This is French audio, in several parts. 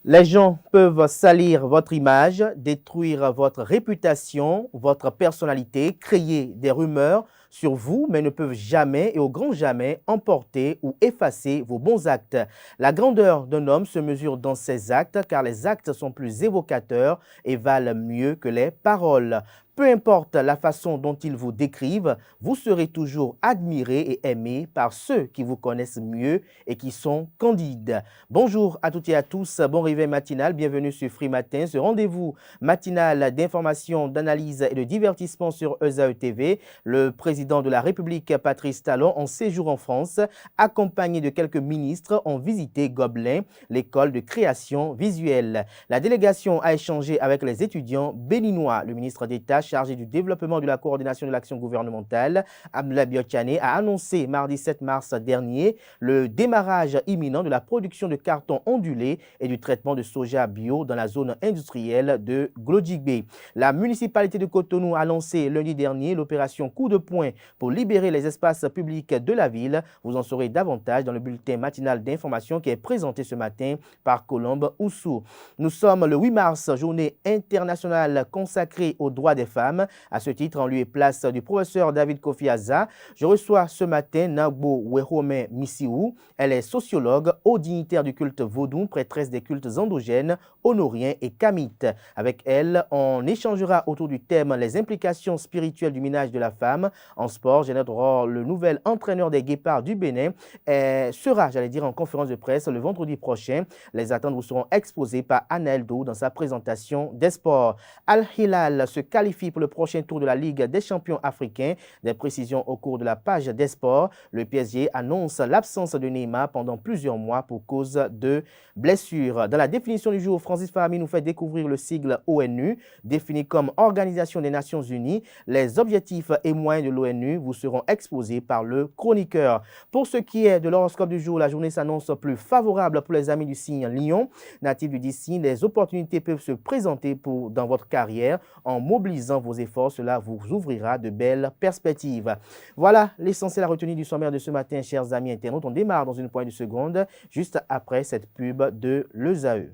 Les gens peuvent salir votre image, détruire votre réputation, votre personnalité, créer des rumeurs sur vous, mais ne peuvent jamais et au grand jamais emporter ou effacer vos bons actes. La grandeur d'un homme se mesure dans ses actes, car les actes sont plus évocateurs et valent mieux que les paroles. Peu importe la façon dont ils vous décrivent, vous serez toujours admiré et aimé par ceux qui vous connaissent mieux et qui sont candides. Bonjour à toutes et à tous, bon réveil matinal, bienvenue sur Free Matin, ce rendez-vous matinal d'information, d'analyse et de divertissement sur ESAE TV. Le président de la République, Patrice Talon, en séjour en France, accompagné de quelques ministres, ont visité Gobelin, l'école de création visuelle. La délégation a échangé avec les étudiants béninois. Le ministre d'État chargé du développement de la coordination de l'action gouvernementale, Abdoulaye Biotchane, a annoncé mardi 7 mars dernier le démarrage imminent de la production de carton ondulé et du traitement de soja bio dans la zone industrielle de Glodjigbe. La municipalité de Cotonou a lancé lundi dernier l'opération Coup de poing pour libérer les espaces publics de la ville. Vous en saurez davantage dans le bulletin matinal d'information qui est présenté ce matin par Colombe Oussou. Nous sommes le 8 mars, journée internationale consacrée aux droits des femmes. À ce titre, en lieu et place du professeur David Kofi Aza, je reçois ce matin Nagbo Wehome Missiou. Elle est sociologue, haut dignitaire du culte vaudou, prêtresse des cultes endogènes, honoriens et kamites. Avec elle, on échangera autour du thème les implications spirituelles du ménage de la femme. En sport, Jeannette Rohr, le nouvel entraîneur des Guépards du Bénin, sera, en conférence de presse le vendredi prochain. Les attentes vous seront exposées par Anaël Dou dans sa présentation des sports. Al Hilal se qualifie pour le prochain tour de la Ligue des champions africains. Des précisions au cours de la page des sports. Le PSG annonce l'absence de Neymar pendant plusieurs mois pour cause de blessures. Dans la définition du jour, Francis Fahmi nous fait découvrir le sigle ONU, défini comme Organisation des Nations Unies. Les objectifs et moyens de l'ONU vous seront exposés par le chroniqueur. Pour ce qui est de l'horoscope du jour, la journée s'annonce plus favorable pour les amis du signe Lion. Natif du signe, les opportunités peuvent se présenter dans votre carrière. En mobilisant vos efforts, cela vous ouvrira de belles perspectives. Voilà l'essentiel à retenir du sommaire de ce matin, chers amis internautes. On démarre dans une poignée de secondes, juste après cette pub de l'ESAE.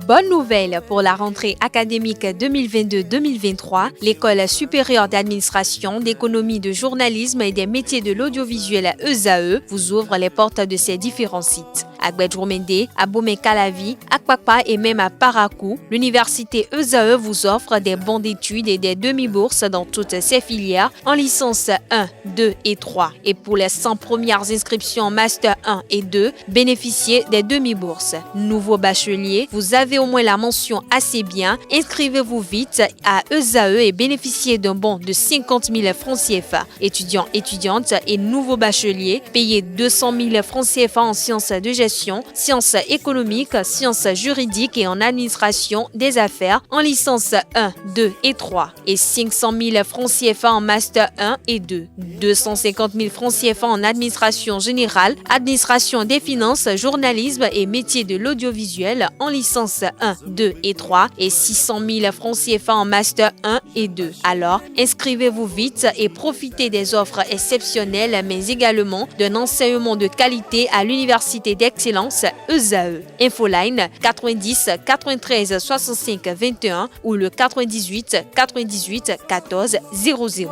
Bonne nouvelle pour la rentrée académique 2022-2023. L'École supérieure d'administration, d'économie, de journalisme et des métiers de l'audiovisuel ESAE vous ouvre les portes de ses différents sites. À Gbedjourmende, à Bomé-Calavi, à Kpakpa et même à Parakou, l'université ESAE vous offre des bons d'études et des demi-bourses dans toutes ses filières en licence 1, 2 et 3. Et pour les 100 premières inscriptions en master 1 et 2, bénéficiez des demi-bourses. Nouveau bachelier, vous avez au moins la mention assez bien. Inscrivez-vous vite à ESAE et bénéficiez d'un bon de 50 000 francs CFA. Étudiants, étudiantes et nouveaux bacheliers, payez 200 000 francs CFA en sciences de gestion, sciences économiques, sciences juridiques et en administration des affaires en licence 1, 2 et 3 et 500 000 francs CFA en master 1 et 2, 250 000 francs CFA en administration générale, administration des finances, journalisme et métiers de l'audiovisuel en licence 1, 2 et 3 et 600 000 francs CFA en master 1 et 2. Alors, inscrivez-vous vite et profitez des offres exceptionnelles mais également d'un enseignement de qualité à l'université d'excellence ESAE. Infoline 90 93 65 21 ou le 98 98 14 00.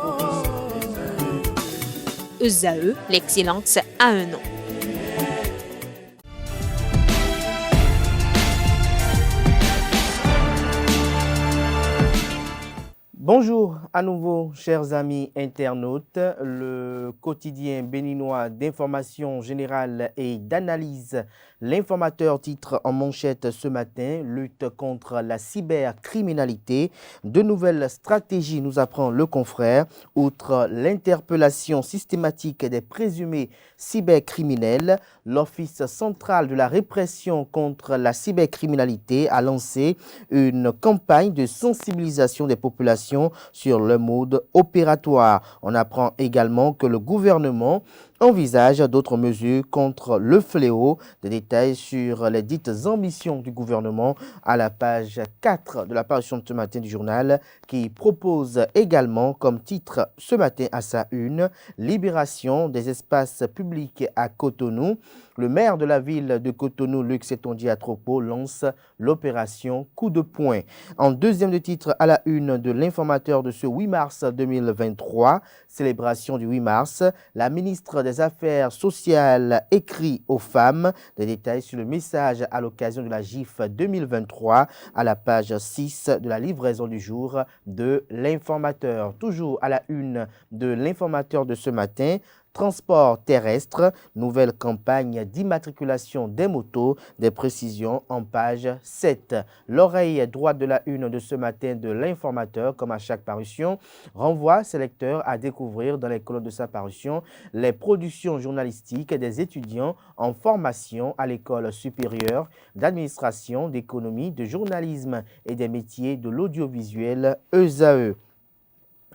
ESAE, l'excellence a un nom. Bonjour à nouveau, chers amis internautes. Le quotidien béninois d'information générale et d'analyse, l'informateur titre en manchette ce matin, lutte contre la cybercriminalité. De nouvelles stratégies nous apprend le confrère. Outre l'interpellation systématique des présumés cybercriminels, l'Office central de la répression contre la cybercriminalité a lancé une campagne de sensibilisation des populations sur le mode opératoire. On apprend également que le gouvernement envisage d'autres mesures contre le fléau. Des détails sur les dites ambitions du gouvernement à la page 4 de la parution de ce matin du journal, qui propose également comme titre ce matin à sa une « Libération des espaces publics à Cotonou ». Le maire de la ville de Cotonou, Luc Setonji Atropo, lance l'opération Coup de poing. En deuxième de titre à la une de l'informateur de ce 8 mars 2023, célébration du 8 mars, la ministre des Affaires sociales écrit aux femmes. Des détails sur le message à l'occasion de la GIF 2023 à la page 6 de la livraison du jour de l'informateur. Toujours à la une de l'informateur de ce matin, transport terrestre, nouvelle campagne d'immatriculation des motos, des précisions en page 7. L'oreille droite de la une de ce matin de l'informateur, comme à chaque parution, renvoie ses lecteurs à découvrir dans les colonnes de sa parution les productions journalistiques des étudiants en formation à l'École supérieure d'administration, d'économie, de journalisme et des métiers de l'audiovisuel ESAE.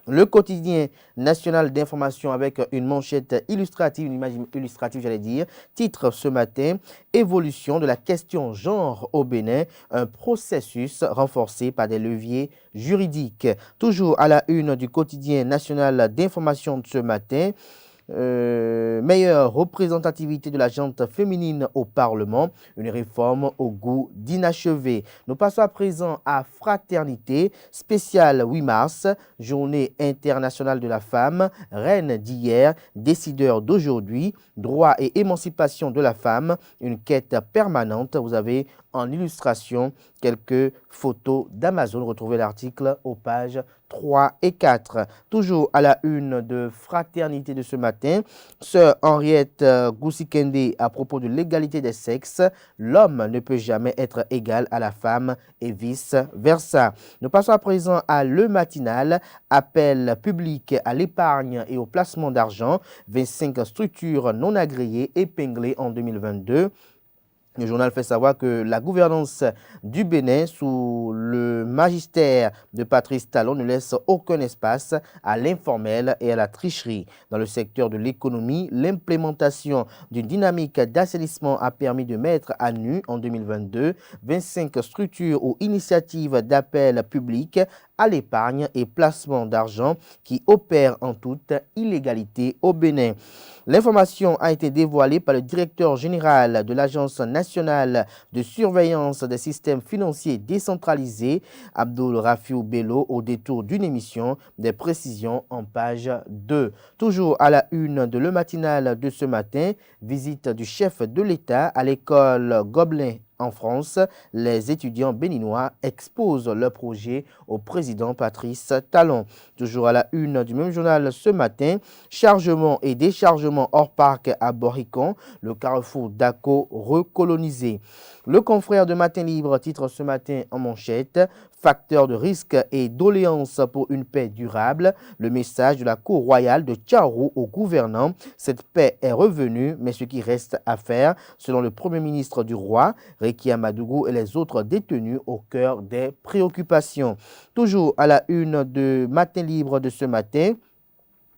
Le quotidien national d'information avec une manchette illustrative, une image illustrative, j'allais dire, titre ce matin « Évolution de la question genre au Bénin, un processus renforcé par des leviers juridiques ». Toujours à la une du quotidien national d'information de ce matin, meilleure représentativité de la gente féminine au Parlement, une réforme au goût d'inachevé. Nous passons à présent à Fraternité, spéciale 8 mars, journée internationale de la femme, reine d'hier, décideur d'aujourd'hui, droit et émancipation de la femme, une quête permanente. Vous avez en illustration quelques photos d'Amazon. Retrouvez l'article aux pages 3 et 4. Toujours à la une de Fraternité de ce matin, sœur Henriette Goussikende à propos de l'égalité des sexes, l'homme ne peut jamais être égal à la femme et vice-versa. Nous passons à présent à Le Matinal, appel public à l'épargne et au placement d'argent, 25 structures non agréées épinglées en 2022. Le journal fait savoir que la gouvernance du Bénin sous le magistère de Patrice Talon ne laisse aucun espace à l'informel et à la tricherie. Dans le secteur de l'économie, l'implémentation d'une dynamique d'assainissement a permis de mettre à nu en 2022 25 structures ou initiatives d'appel public à l'épargne et placement d'argent qui opèrent en toute illégalité au Bénin. L'information a été dévoilée par le directeur général de l'Agence nationale de surveillance des systèmes financiers décentralisés, Abdoul Rafiou Bello, au détour d'une émission. Des précisions en page 2. Toujours à la une de Le Matinal de ce matin, visite du chef de l'État à l'école Gobelin en France. Les étudiants béninois exposent leur projet au président Patrice Talon. Toujours à la une du même journal ce matin, chargement et déchargement hors parc à Boricon, le carrefour d'Aco recolonisé. Le confrère de Matin Libre titre ce matin en manchette « Facteur de risque et doléance pour une paix durable ». Le message de la Cour royale de Tchaourou au gouvernant. Cette paix est revenue, mais ce qui reste à faire, selon le Premier ministre du roi, Rekia Madougou, et les autres détenus au cœur des préoccupations. Toujours à la une de Matin Libre de ce matin,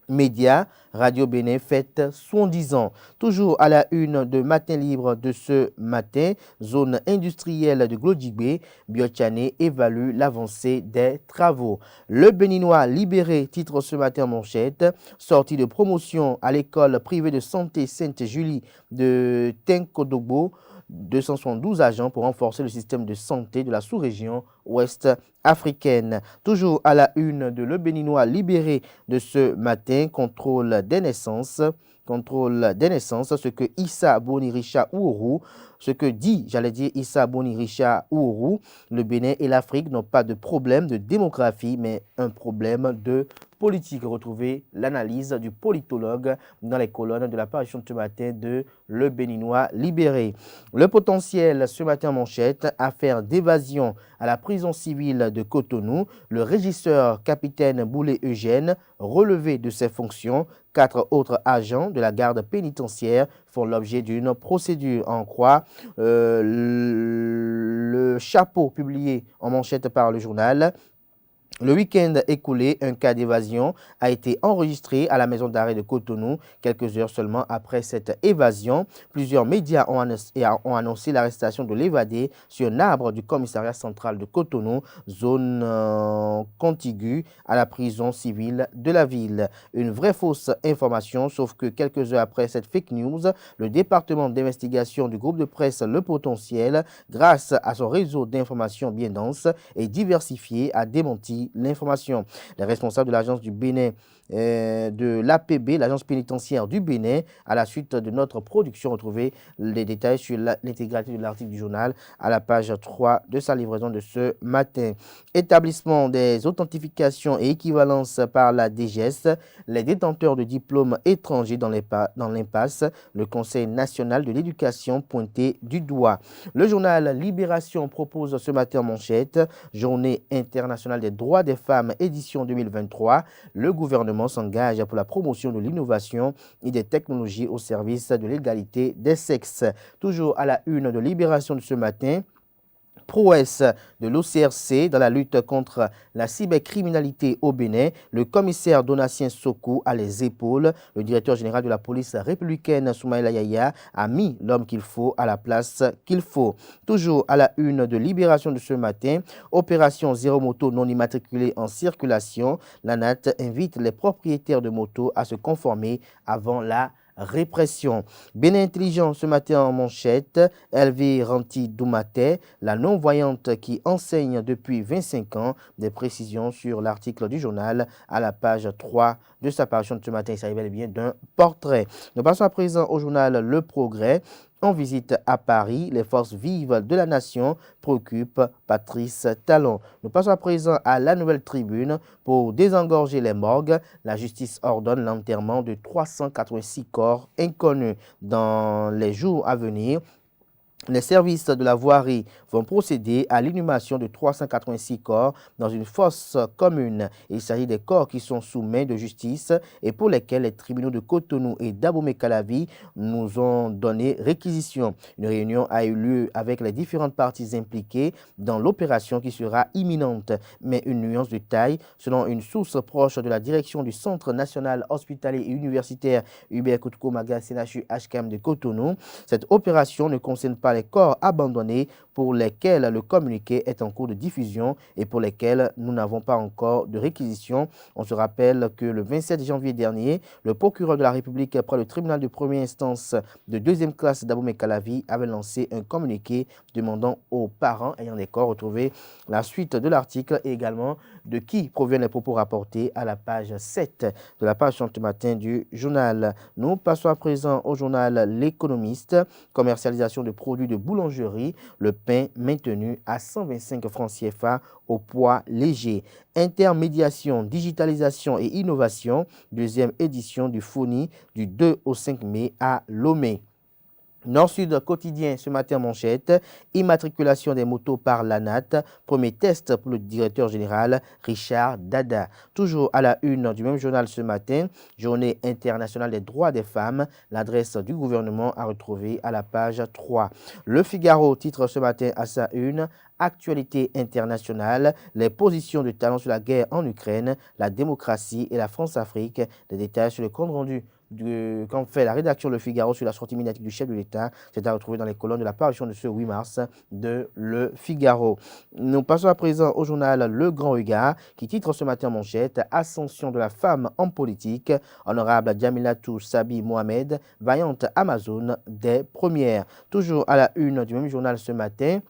Média, Radio Bénin fête 70 ans. Toujours à la une de Matin Libre de ce matin, zone industrielle de Glodjibé, Biotiané évalue l'avancée des travaux. Le Béninois libéré titre ce matin en manchette, sortie de promotion à l'école privée de santé Sainte-Julie de Tenkodogbo, 272 agents pour renforcer le système de santé de la sous-région ouest africaine. Toujours à la une de Le Béninois libéré de ce matin, contrôle des naissances, ce que Issa Boni-Richa Ouourou, Issa Boni-Richa Ouourou, le Bénin et l'Afrique n'ont pas de problème de démographie, mais un problème de politique. Retrouvez l'analyse du politologue dans les colonnes de la parution de ce matin de Le Béninois libéré. Le potentiel ce matin en manchette, affaire d'évasion à la prison civile de Cotonou, le régisseur capitaine Boulay Eugène relevé de ses fonctions. 4 autres agents de la garde pénitentiaire font l'objet d'une procédure en croix. Le chapeau publié en manchette par le journal. Le week-end écoulé, un cas d'évasion a été enregistré à la maison d'arrêt de Cotonou. Quelques heures seulement après cette évasion, plusieurs médias ont annoncé l'arrestation de l'évadé sur un arbre du commissariat central de Cotonou, zone contiguë à la prison civile de la ville. Une vraie fausse information, sauf que quelques heures après cette fake news, le département d'investigation du groupe de presse Le Potentiel, grâce à son réseau d'information bien dense et diversifié, a démenti l'information. Les responsables de l'agence du Bénin, de l'APB, l'agence pénitentiaire du Bénin, à la suite de notre production, retrouvez les détails sur l'intégralité de l'article du journal à la page 3 de sa livraison de ce matin. Établissement des authentifications et équivalences par la DGS, les détenteurs de diplômes étrangers dans l'impasse, le Conseil national de l'éducation pointé du doigt. Le journal Libération propose ce matin en manchette, Journée internationale des droits des femmes, édition 2023. Le gouvernement s'engage pour la promotion de l'innovation et des technologies au service de l'égalité des sexes. Toujours à la une de Libération de ce matin, prouesse de l'OCRC dans la lutte contre la cybercriminalité au Bénin, le commissaire Donatien Soko a les épaules. Le directeur général de la police républicaine, Soumaïla Yaya, a mis l'homme qu'il faut à la place qu'il faut. Toujours à la une de Libération de ce matin, opération zéro moto non immatriculée en circulation. La NAT invite les propriétaires de motos à se conformer avant la répression. Bénin Intelligent ce matin en manchette, Hervé Ranti Doumate, la non-voyante qui enseigne depuis 25 ans, des précisions sur l'article du journal à la page 3 de sa parution de ce matin. Il s'agit bel et bien d'un portrait. Nous passons à présent au journal Le Progrès. En visite à Paris, les forces vives de la nation préoccupent Patrice Talon. Nous passons à présent à la Nouvelle Tribune. Pour désengorger les morgues, la justice ordonne l'enterrement de 386 corps inconnus. Dans les jours à venir, les services de la voirie vont procéder à l'inhumation de 386 corps dans une fosse commune. Il s'agit des corps qui sont sous main de justice et pour lesquels les tribunaux de Cotonou et d'Abomey-Calavi nous ont donné réquisition. Une réunion a eu lieu avec les différentes parties impliquées dans l'opération qui sera imminente. Mais une nuance de taille, selon une source proche de la direction du Centre national hospitalier et universitaire Hubert Koutkou-Maga CNHU HKM de Cotonou, cette opération ne concerne pas les corps abandonnés pour lesquels le communiqué est en cours de diffusion et pour lesquels nous n'avons pas encore de réquisition. On se rappelle que le 27 janvier dernier, le procureur de la République près le tribunal de première instance de deuxième classe d'Abomey-Calavi avait lancé un communiqué demandant aux parents ayant des corps retrouver la suite de l'article et également de qui proviennent les propos rapportés à la page 7 de la page ce matin du journal. Nous passons à présent au journal L'Économiste, commercialisation de produits de boulangerie, le pain maintenu à 125 francs CFA au poids léger. Intermédiation, digitalisation et innovation, deuxième édition du FONI du 2 au 5 mai à Lomé. Nord-Sud quotidien ce matin manchette, immatriculation des motos par l'ANAT, premier test pour le directeur général Richard Dada. Toujours à la une du même journal ce matin, journée internationale des droits des femmes, l'adresse du gouvernement à retrouver à la page 3. Le Figaro titre ce matin à sa une, actualité internationale, les positions de Talon sur la guerre en Ukraine, la démocratie et la France-Afrique, des détails sur le compte rendu qu'en fait la rédaction Le Figaro sur la sortie médiatique du chef de l'État. C'est à retrouver dans les colonnes de la parution de ce 8 mars de Le Figaro. Nous passons à présent au journal Le Grand Regard qui titre ce matin en manchette, ascension de la femme en politique, honorable Djamilatou Sabi Mohamed, vaillante Amazon des premières. Toujours à la une du même journal ce matin,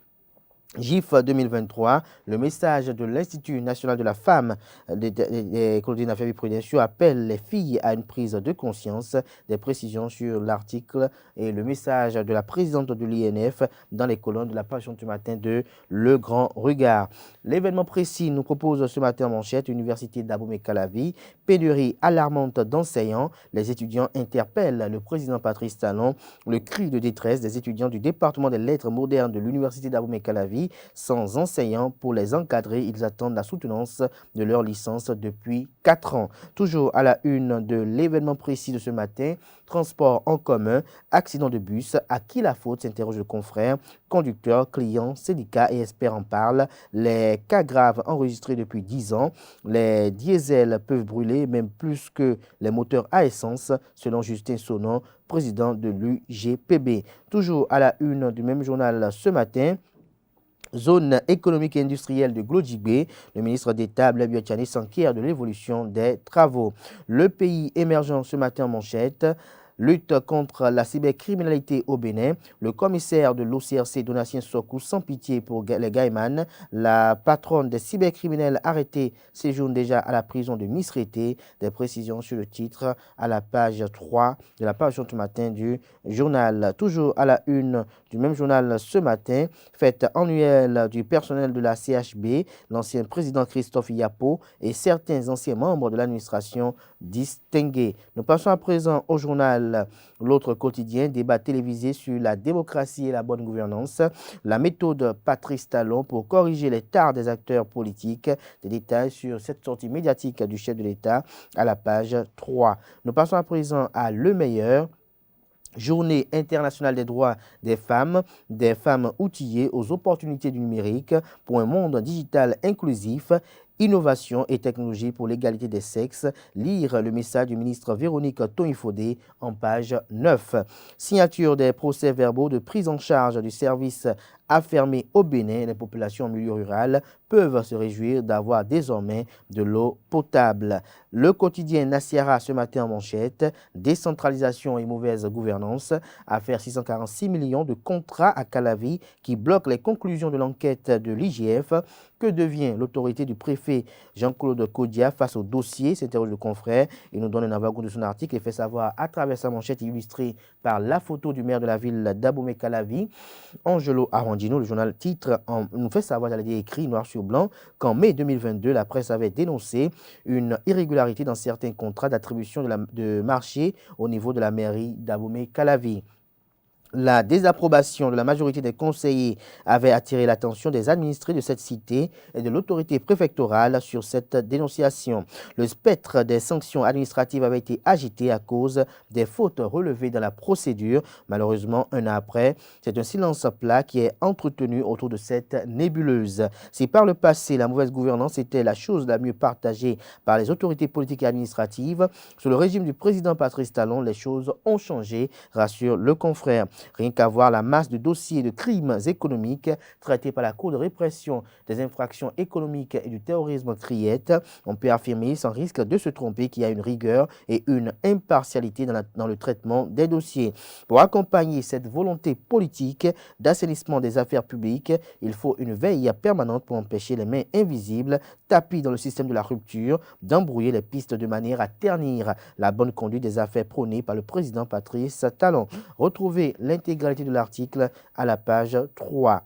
GIF 2023, le message de l'Institut national de la femme des colonies d'affaires prudentiaux appelle les filles à une prise de conscience. Des précisions sur l'article et le message de la présidente de l'INF dans les colonnes de la page du matin de Le Grand Regard. L'événement précis nous propose ce matin en manchette, Université d'Abomey-Calavi, pénurie alarmante d'enseignants. Les étudiants interpellent le président Patrice Talon. Le cri de détresse des étudiants du département des lettres modernes de l'Université d'Abomey-Calavi Calavi sans enseignants pour les encadrer. Ils attendent la soutenance de leur licence depuis 4 ans. Toujours à la une de l'événement précis de ce matin, transport en commun, accident de bus, à qui la faute, s'interroge le confrère. Conducteurs, clients, syndicats et experts en parlent. Les cas graves enregistrés depuis 10 ans. Les diesels peuvent brûler même plus que les moteurs à essence, selon Justin Sonon, président de l'UGPB. Toujours à la une du même journal ce matin, zone économique et industrielle de Glodjibé, le ministre d'État Blaise Biotchani s'enquiert de l'évolution des travaux. Le pays émergent ce matin en manchette. Lutte contre la cybercriminalité au Bénin. Le commissaire de l'OCRC, Donatien Sokou, sans pitié pour les Gaïman. La patronne des cybercriminels arrêtés séjourne déjà à la prison de Misrété. Des précisions sur le titre à la page 3 de la page ce matin du journal. Toujours à la une du même journal ce matin, fête annuelle du personnel de la CHB, l'ancien président Christophe Yapo et certains anciens membres de l'administration distingués. Nous passons à présent au journal L'autre quotidien, débat télévisé sur la démocratie et la bonne gouvernance, la méthode Patrice Talon pour corriger les tares des acteurs politiques. Des détails sur cette sortie médiatique du chef de l'État à la page 3. Nous passons à présent à Le Meilleur. Journée internationale des droits des femmes outillées aux opportunités du numérique pour un monde digital inclusif. Innovation et technologie pour l'égalité des sexes. Lire le message du ministre Véronique Toinfodé en page 9. Signature des procès-verbaux de prise en charge du service affermé au Bénin. Les populations en milieu rural peuvent se réjouir d'avoir désormais de l'eau potable. Le quotidien Nassiara ce matin en manchette. Décentralisation et mauvaise gouvernance. Affaire 646 millions de contrats à Calavi qui bloquent les conclusions de l'enquête de l'IGF. Que devient l'autorité du préfet Jean-Claude Kodia face au dossier? S'interroge le confrère. Il nous donne un avant-goût de son article et fait savoir à travers sa manchette illustrée par la photo du maire de la ville d'Abomey-Calavi, Angelo Arandino. Le journal titre nous fait savoir, j'allais dire écrit noir sur blanc, qu'en mai 2022, la presse avait dénoncé une irrégularité dans certains contrats d'attribution de marché au niveau de la mairie d'Abomey-Calavi. La désapprobation de la majorité des conseillers avait attiré l'attention des administrés de cette cité et de l'autorité préfectorale sur cette dénonciation. Le spectre des sanctions administratives avait été agité à cause des fautes relevées dans la procédure. Malheureusement, un an après, c'est un silence plat qui est entretenu autour de cette nébuleuse. Si par le passé, la mauvaise gouvernance était la chose la mieux partagée par les autorités politiques et administratives, sous le régime du président Patrice Talon, les choses ont changé, rassure le confrère. Rien qu'à voir la masse de dossiers de crimes économiques traités par la Cour de répression des infractions économiques et du terrorisme CRIET, on peut affirmer sans risque de se tromper qu'il y a une rigueur et une impartialité dans le traitement des dossiers. Pour accompagner cette volonté politique d'assainissement des affaires publiques, il faut une veille permanente pour empêcher les mains invisibles, tapis dans le système de la rupture, d'embrouiller les pistes de manière à ternir la bonne conduite des affaires prônées par le président Patrice Talon. Retrouvez l'intégralité de l'article à la page 3.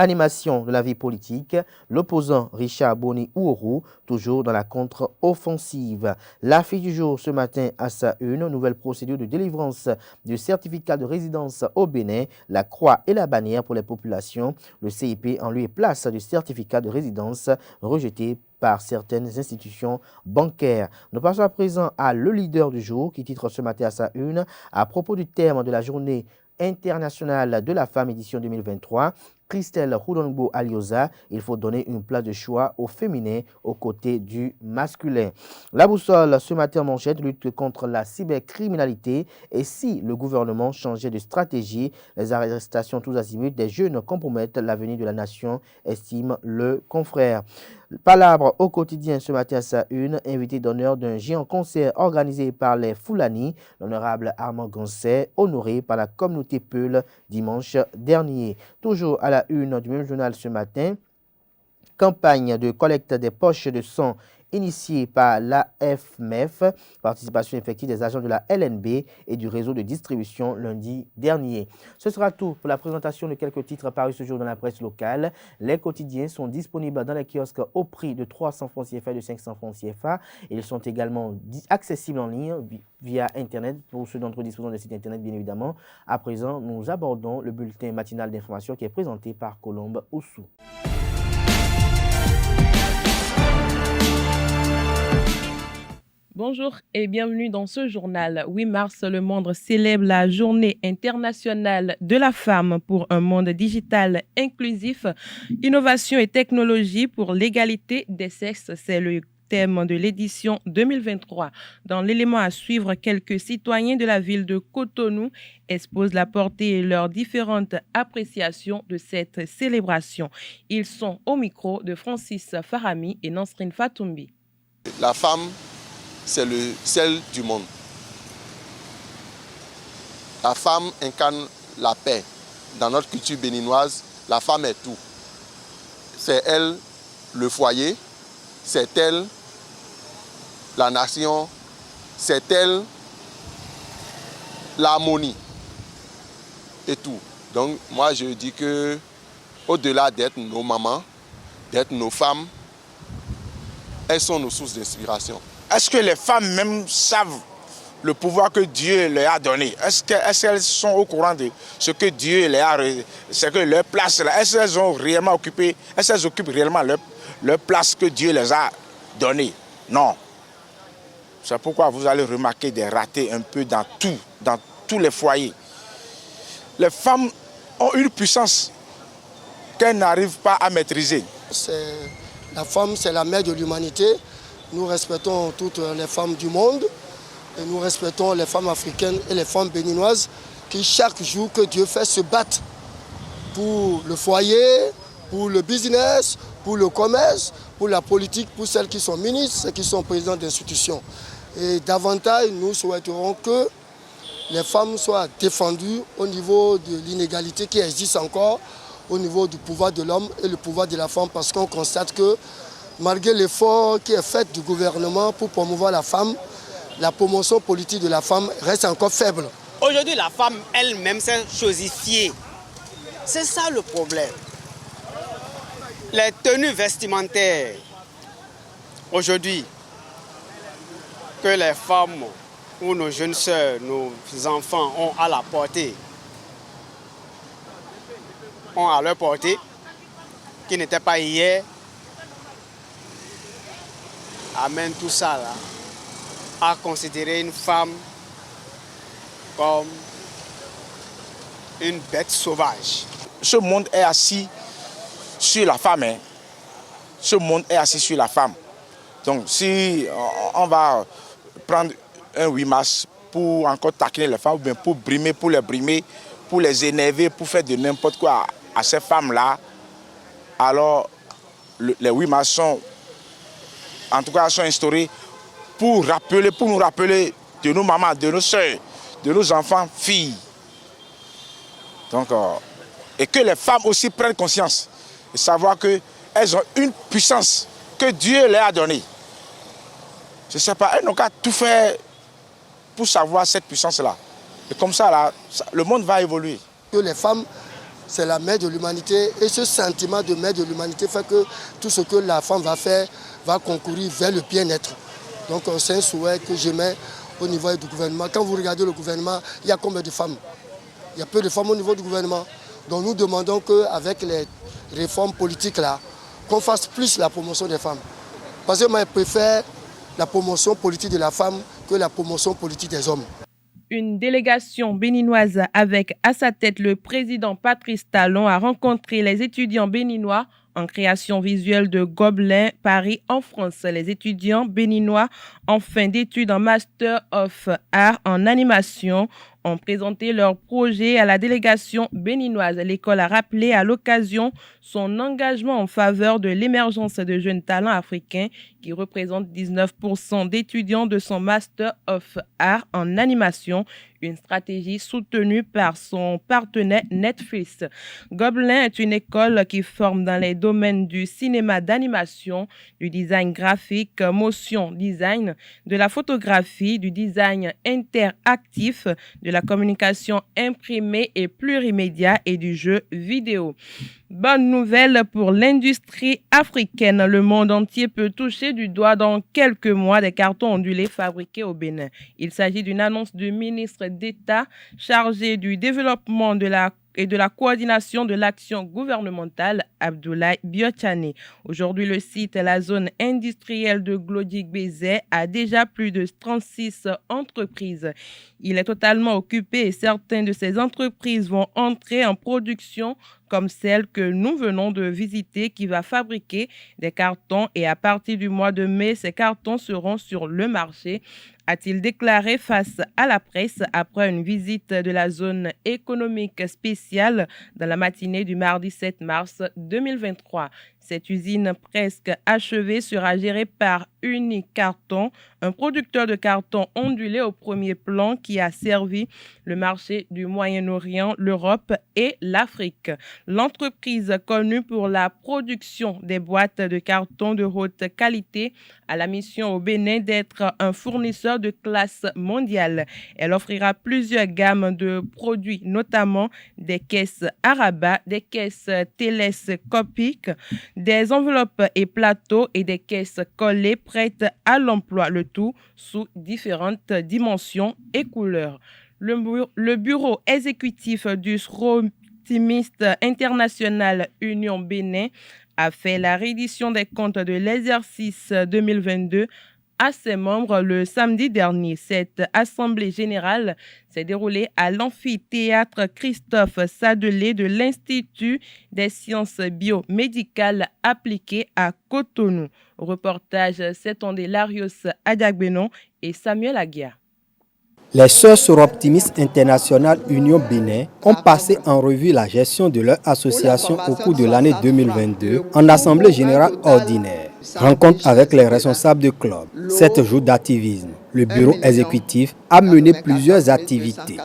Animation de la vie politique, l'opposant Richard Boni Ouourou, toujours dans la contre-offensive. L'affiche du jour ce matin à sa une, nouvelle procédure de délivrance du certificat de résidence au Bénin, la croix et la bannière pour les populations. Le CIP en lieu et place du certificat de résidence rejeté par certaines institutions bancaires. Nous passons à présent à le leader du jour qui titre ce matin à sa une à propos du terme de la journée internationale de la femme édition 2023. Christelle Houdongbo Alioza, il faut donner une place de choix au féminin aux côtés du masculin. La boussole ce matin en manchette, lutte contre la cybercriminalité et si le gouvernement changeait de stratégie, les arrestations tous azimuts des jeunes compromettent l'avenir de la nation, estime le confrère. Palabre au quotidien ce matin à sa une, invité d'honneur d'un géant concert organisé par les Fulani, l'honorable Armand Gansset, honoré par la communauté Peul dimanche dernier. Toujours à la une du même journal ce matin, campagne de collecte des poches de sang initié par l'AFMEF, participation effective des agents de la LNB et du réseau de distribution lundi dernier. Ce sera tout pour la présentation de quelques titres parus ce jour dans la presse locale. Les quotidiens sont disponibles dans les kiosques au prix de 300 francs CFA et de 500 francs CFA. Ils sont également accessibles en ligne via Internet pour ceux d'entre eux disposant de sites Internet, bien évidemment. À présent, nous abordons le bulletin matinal d'information qui est présenté par Colombe Oussou. Bonjour et bienvenue dans ce journal. 8 mars, le monde célèbre la Journée internationale de la femme pour un monde digital inclusif, innovation et technologie pour l'égalité des sexes. C'est le thème de l'édition 2023. Dans l'élément à suivre, quelques citoyens de la ville de Cotonou exposent la portée et leurs différentes appréciations de cette célébration. Ils sont au micro de Francis Farami et Nansrine Fatoumbi. La femme, c'est le sel du monde. La femme incarne la paix. Dans notre culture béninoise, la femme est tout. C'est elle le foyer, c'est elle la nation, c'est elle l'harmonie et tout. Donc moi je dis que au-delà d'être nos mamans, d'être nos femmes, elles sont nos sources d'inspiration. Est-ce que les femmes même savent le pouvoir que Dieu leur a donné? Est-ce qu'elles sont au courant de ce que Dieu leur a, c'est que leur place là? Est-ce qu'elles ont réellement occupé, est-ce qu'elles occupent réellement leur place que Dieu les a donnée? Non. C'est pourquoi vous allez remarquer des ratés un peu dans tous les foyers. Les femmes ont une puissance qu'elles n'arrivent pas à maîtriser. La femme, c'est la mère de l'humanité. Nous respectons toutes les femmes du monde et nous respectons les femmes africaines et les femmes béninoises qui, chaque jour que Dieu fait, se battent pour le foyer, pour le business, pour le commerce, pour la politique, pour celles qui sont ministres, celles qui sont présidents d'institutions. Et davantage, nous souhaiterons que les femmes soient défendues au niveau de l'inégalité qui existe encore, au niveau du pouvoir de l'homme et le pouvoir de la femme, parce qu'on constate que malgré l'effort qui est fait du gouvernement pour promouvoir la femme, la promotion politique de la femme reste encore faible. Aujourd'hui, la femme elle-même s'est chosifiée. C'est ça le problème. Les tenues vestimentaires, aujourd'hui, que les femmes ou nos jeunes sœurs, nos enfants ont à la portée, ont à leur portée, qui n'était pas hier, amène tout ça là à considérer une femme comme une bête sauvage. Ce monde est assis sur la femme. Hein. Ce monde est assis sur la femme. Donc si on va prendre un 8 mars pour encore taquiner les femmes, ou bien pour brimer, pour les énerver, pour faire de n'importe quoi à ces femmes-là, alors les 8 mars sont instaurés pour nous rappeler de nos mamans, de nos soeurs, de nos enfants, filles. Donc, et que les femmes aussi prennent conscience et savoir qu'elles ont une puissance que Dieu leur a donnée. Je ne sais pas, elles n'ont qu'à tout faire pour savoir cette puissance-là. Et comme ça, là, le monde va évoluer. Que les femmes, c'est la mère de l'humanité et ce sentiment de mère de l'humanité fait que tout ce que la femme va faire va concourir vers le bien-être. Donc c'est un souhait que je mets au niveau du gouvernement. Quand vous regardez le gouvernement, il y a combien de femmes? Il y a peu de femmes au niveau du gouvernement. Donc nous demandons qu'avec les réformes politiques là, qu'on fasse plus la promotion des femmes. Parce que moi je préfère la promotion politique de la femme que la promotion politique des hommes. Une délégation béninoise avec à sa tête le président Patrice Talon a rencontré les étudiants béninois en création visuelle de Gobelin, Paris, en France. Les étudiants béninois en fin d'études en Master of Art en animation ont présenté leur projet à la délégation béninoise. L'école a rappelé à l'occasion son engagement en faveur de l'émergence de jeunes talents africains qui représentent 19% d'étudiants de son Master of Art en animation, une stratégie soutenue par son partenaire Netflix. Gobelin est une école qui forme dans les domaines du cinéma d'animation, du design graphique, motion design, de la photographie, du design interactif, de la communication imprimée et plurimédia et du jeu vidéo. Bonne nouvelle pour l'industrie africaine. Le monde entier peut toucher du doigt dans quelques mois des cartons ondulés fabriqués au Bénin. Il s'agit d'une annonce du ministre d'État chargé du développement et de la coordination de l'action gouvernementale, Abdoulaye Biotchane. Aujourd'hui, le site, la zone industrielle de Glodic-Bézet, a déjà plus de 36 entreprises. Il est totalement occupé et certaines de ces entreprises vont entrer en production comme celle que nous venons de visiter qui va fabriquer des cartons et à partir du mois de mai, ces cartons seront sur le marché, a-t-il déclaré face à la presse après une visite de la zone économique spéciale dans la matinée du mardi 7 mars 2023. Cette usine presque achevée sera gérée par Unicarton, un producteur de carton ondulé au premier plan qui a servi le marché du Moyen-Orient, l'Europe et l'Afrique. L'entreprise, connue pour la production des boîtes de carton de haute qualité, a la mission au Bénin d'être un fournisseur de classe mondiale. Elle offrira plusieurs gammes de produits, notamment des caisses Araba, des caisses télescopiques, des enveloppes et plateaux et des caisses collées prêtes à l'emploi, le tout sous différentes dimensions et couleurs. Le bureau exécutif du Optimiste International Union Bénin a fait la reddition des comptes de l'exercice 2022 à ses membres le samedi dernier. Cette assemblée générale s'est déroulée à l'amphithéâtre Christophe Sadelet de l'Institut des sciences biomédicales appliquées à Cotonou. Reportage s'étendait Larios Adagbenon et Samuel Aguia. Les Sœurs Soroptimistes International Union Bénin ont passé en revue la gestion de leur association au cours de l'année 2022 en Assemblée Générale Ordinaire. Rencontre avec les responsables de club. 7 jours d'activisme. Le bureau exécutif a mené plusieurs activités.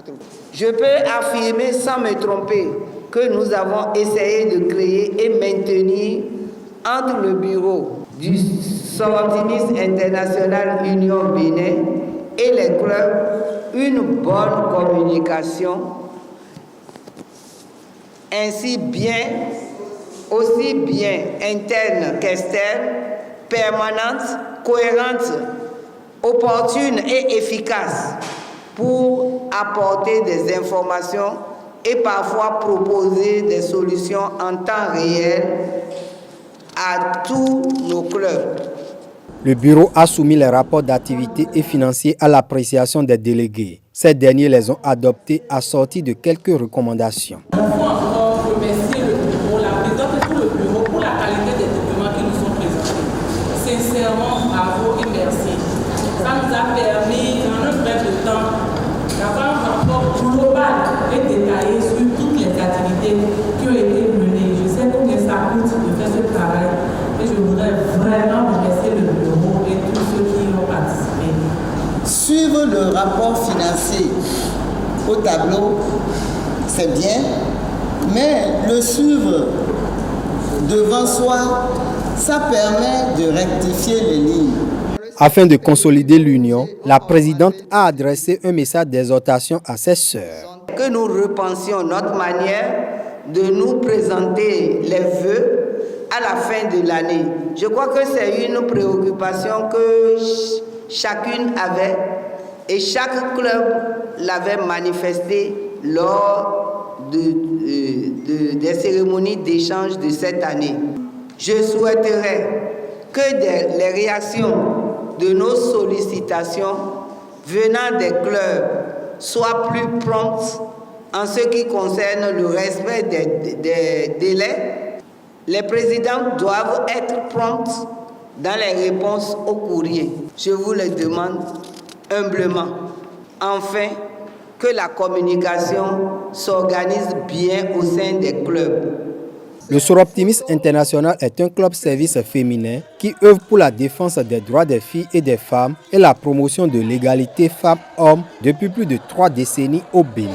Je peux affirmer sans me tromper que nous avons essayé de créer et maintenir entre le bureau du Soroptimiste International Union Bénin et les clubs une bonne communication, aussi bien interne qu'externe, permanente, cohérente, opportune et efficace pour apporter des informations et parfois proposer des solutions en temps réel à tous nos clubs. Le bureau a soumis les rapports d'activité et financiers à l'appréciation des délégués. Ces derniers les ont adoptés assortis de quelques recommandations. On peut encore remercier le bureau, la présidente et tout le bureau pour la qualité des documents qui nous sont présentés. Sincèrement, bravo et merci. Ça nous a permis, en un bref de temps, d'avoir un rapport global et détaillé sur toutes les activités qui ont été menées. Je sais combien ça coûte de faire ce travail et je voudrais vraiment remercier le bureau et tous ceux qui ont participé. Suivre le rapport financier au tableau, c'est bien, mais le suivre devant soi, ça permet de rectifier les lignes. Afin de consolider l'union, la présidente a adressé un message d'exhortation à ses sœurs. Que nous repensions notre manière de nous présenter les vœux à la fin de l'année. Je crois que c'est une préoccupation que chacune avait et chaque club l'avait manifesté lors des cérémonies d'échange de cette année. Je souhaiterais que les réactions de nos sollicitations venant des clubs soient plus promptes en ce qui concerne le respect des délais. Les présidents doivent être prompts dans les réponses aux courriers. Je vous le demande humblement. Enfin, que la communication s'organise bien au sein des clubs. Le Soroptimisme International est un club service féminin qui œuvre pour la défense des droits des filles et des femmes et la promotion de l'égalité femmes-hommes depuis plus de 3 décennies au Bénin.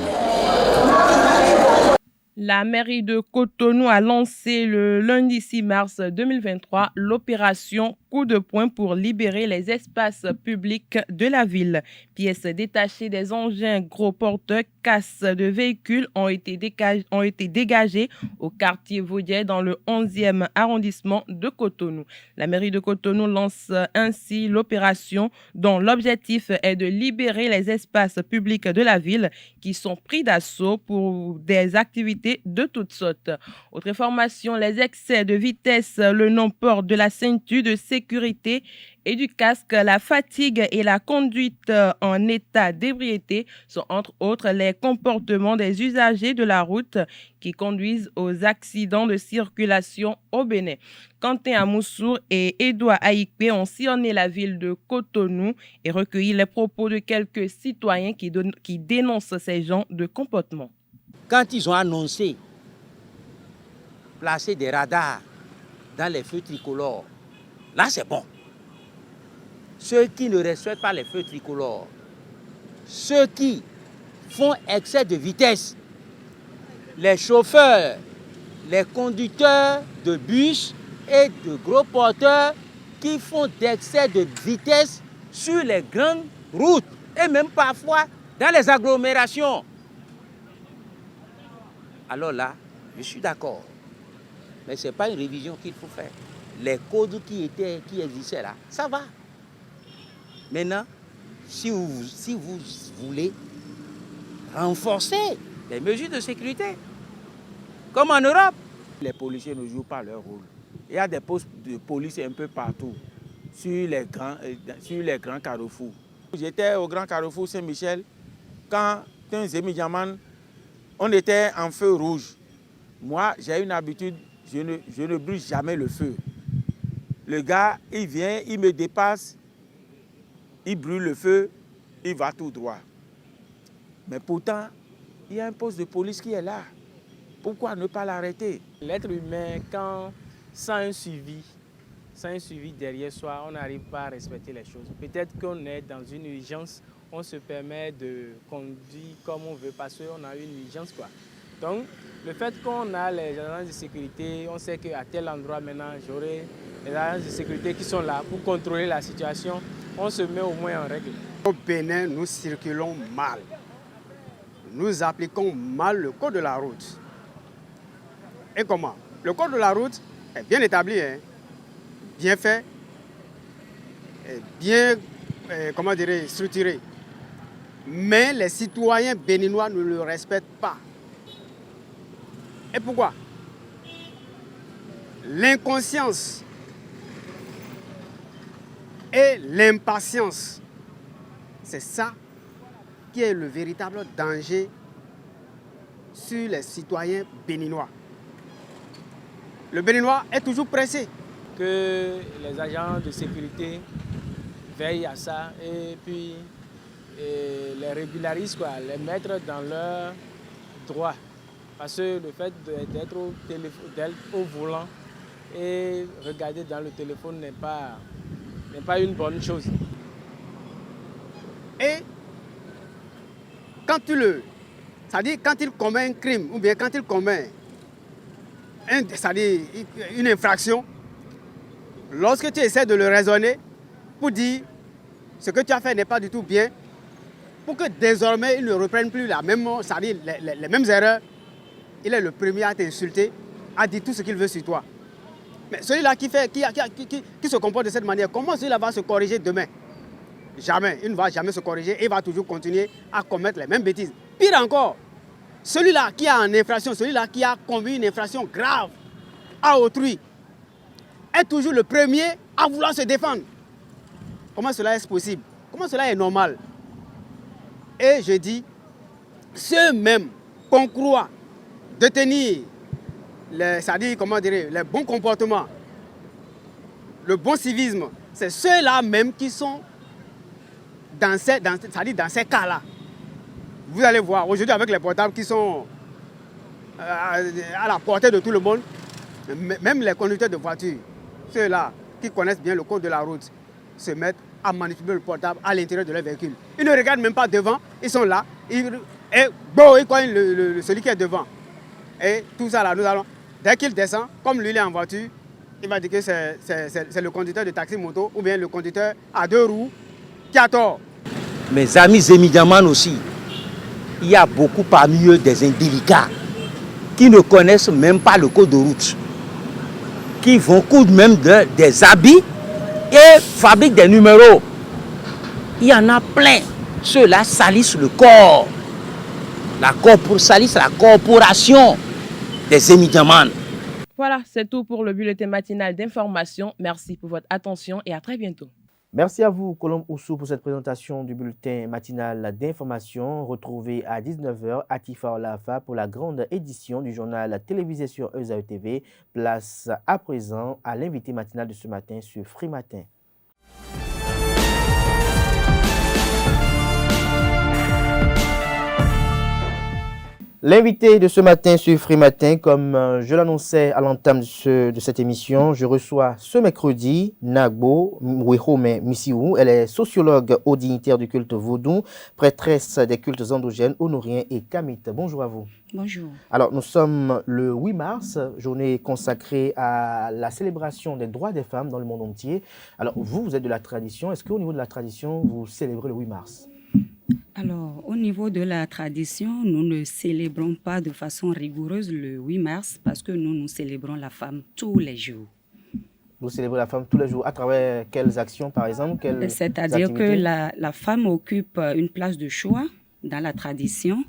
La mairie de Cotonou a lancé le lundi 6 mars 2023 l'opération Coup de poing pour libérer les espaces publics de la ville. Pièces détachées des engins gros porteurs, casses de véhicules ont été dégagées au quartier Vaudier dans le 11e arrondissement de Cotonou. La mairie de Cotonou lance ainsi l'opération dont l'objectif est de libérer les espaces publics de la ville qui sont pris d'assaut pour des activités de toutes sortes. Autre information, les excès de vitesse, le non-port de la ceinture de sécurité et du casque, la fatigue et la conduite en état d'ébriété sont entre autres les comportements des usagers de la route qui conduisent aux accidents de circulation au Bénin. Quentin Amoussour et Edouard Aïkpé ont sillonné la ville de Cotonou et recueilli les propos de quelques citoyens qui dénoncent ces genres de comportements. Quand ils ont annoncé placer des radars dans les feux tricolores, là c'est bon. Ceux qui ne respectent pas les feux tricolores, ceux qui font excès de vitesse, les chauffeurs, les conducteurs de bus et de gros porteurs qui font d'excès de vitesse sur les grandes routes et même parfois dans les agglomérations. Alors là, je suis d'accord. Mais ce n'est pas une révision qu'il faut faire. Les codes qui existaient là, ça va. Maintenant, si vous voulez renforcer les mesures de sécurité, comme en Europe, les policiers ne jouent pas leur rôle. Il y a des postes de police un peu partout, sur les grands carrefours. J'étais au grand carrefour Saint-Michel quand un Zemi Diamant, on était en feu rouge. Moi, j'ai une habitude, je ne brûle jamais le feu. Le gars, il vient, il me dépasse, il brûle le feu, il va tout droit. Mais pourtant, il y a un poste de police qui est là. Pourquoi ne pas l'arrêter? L'être humain, quand sans un suivi derrière soi, on n'arrive pas à respecter les choses. Peut-être qu'on est dans une urgence, on se permet de conduire comme on veut parce qu'on a une urgence, quoi. Donc, le fait qu'on a les agences de sécurité, on sait qu'à tel endroit maintenant, j'aurai les agences de sécurité qui sont là pour contrôler la situation, on se met au moins en règle. Au Bénin, nous circulons mal. Nous appliquons mal le code de la route. Et comment? Le code de la route est bien établi, hein, bien fait, et bien structuré. Mais les citoyens béninois ne le respectent pas. Et pourquoi? L'inconscience et l'impatience, c'est ça qui est le véritable danger sur les citoyens béninois. Le Béninois est toujours pressé. Que les agents de sécurité veillent à ça et puis les régularisent, quoi, les mettre dans leurs droits. Parce que le fait d'être au volant et regarder dans le téléphone n'est pas une bonne chose. Et quand quand il commet un crime ou bien quand il commet une infraction, lorsque tu essaies de le raisonner pour dire ce que tu as fait n'est pas du tout bien, pour que désormais il ne reprenne plus les mêmes erreurs, il est le premier à t'insulter, à dire tout ce qu'il veut sur toi. Mais celui-là qui se comporte de cette manière, comment celui-là va se corriger demain? Jamais, il ne va jamais se corriger et il va toujours continuer à commettre les mêmes bêtises. Pire encore, celui-là qui a en infraction, celui-là qui a commis une infraction grave à autrui, est toujours le premier à vouloir se défendre. Comment cela est possible? Comment cela est normal? Et je dis, ceux-mêmes qu'on croit détenir les bons comportements, le bon civisme, c'est ceux-là même qui sont dans ces cas-là. Vous allez voir, aujourd'hui avec les portables qui sont à la portée de tout le monde, même les conducteurs de voitures, ceux-là qui connaissent bien le code de la route, se mettent à manipuler le portable à l'intérieur de leur véhicule. Ils ne regardent même pas devant, ils sont là, et bon, ils cognent celui qui est devant. Et tout ça là, nous allons, dès qu'il descend, comme lui il est en voiture, il va dire que c'est le conducteur de taxi moto ou bien le conducteur à 2 roues qui a tort. Mes amis Zémidiaman aussi, il y a beaucoup parmi eux des indélicats qui ne connaissent même pas le code de route, qui vont coudre même des habits et fabriquent des numéros. Il y en a plein. Ceux-là salissent le corps. Salissent la corporation des Zémidiaman. Voilà, c'est tout pour le bulletin matinal d'information. Merci pour votre attention et à très bientôt. Merci à vous, Colombe Oussou, pour cette présentation du bulletin matinal d'information. Retrouvez à 19h à Tifa Olafa pour la grande édition du journal télévisé sur ESAE TV. Place à présent à l'invité matinal de ce matin sur Free Matin. L'invité de ce matin sur Free Matin, comme je l'annonçais à l'entame de cette émission, je reçois ce mercredi Nagbo Mwehome Misiou. Elle est sociologue haut dignitaire du culte vaudou, prêtresse des cultes endogènes, honoriens et kamites. Bonjour à vous. Bonjour. Alors, nous sommes le 8 mars, journée consacrée à la célébration des droits des femmes dans le monde entier. Alors, vous êtes de la tradition. Est-ce qu'au niveau de la tradition, vous célébrez le 8 mars ? Alors, au niveau de la tradition, nous ne célébrons pas de façon rigoureuse le 8 mars parce que nous célébrons la femme tous les jours. Vous célébrez la femme tous les jours à travers quelles actions, par exemple? C'est-à-dire que la femme occupe une place de choix dans la tradition,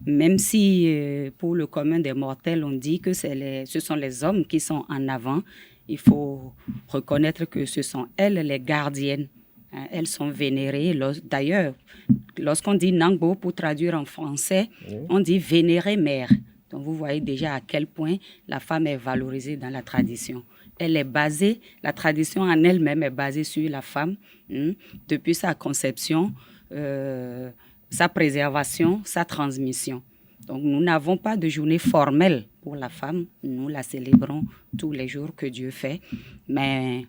même si pour le commun des mortels, on dit que ce sont les hommes qui sont en avant. Il faut reconnaître que ce sont elles les gardiennes. Elles sont vénérées. D'ailleurs, lorsqu'on dit Nangbo pour traduire en français, on dit vénérée mère. Donc vous voyez déjà à quel point la femme est valorisée dans la tradition. Elle est basée, la tradition en elle-même est basée sur la femme, depuis sa conception, sa préservation, sa transmission. Donc nous n'avons pas de journée formelle pour la femme. Nous la célébrons tous les jours que Dieu fait. Mais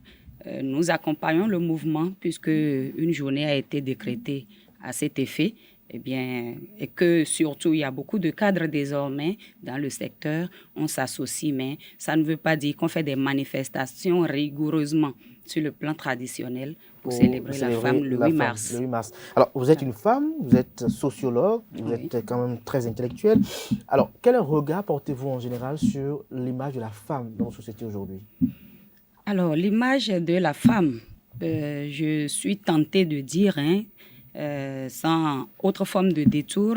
nous accompagnons le mouvement puisque une journée a été décrétée à cet effet, et que surtout il y a beaucoup de cadres désormais dans le secteur, on s'associe, mais ça ne veut pas dire qu'on fait des manifestations rigoureusement sur le plan traditionnel pour célébrer la femme le 8 mars. Le 8 mars. Alors, vous êtes une femme, vous êtes sociologue, vous êtes quand même très intellectuelle. Alors, quel regard portez-vous en général sur l'image de la femme dans la société aujourd'hui? Alors, l'image de la femme, je suis tentée de dire, sans autre forme de détour,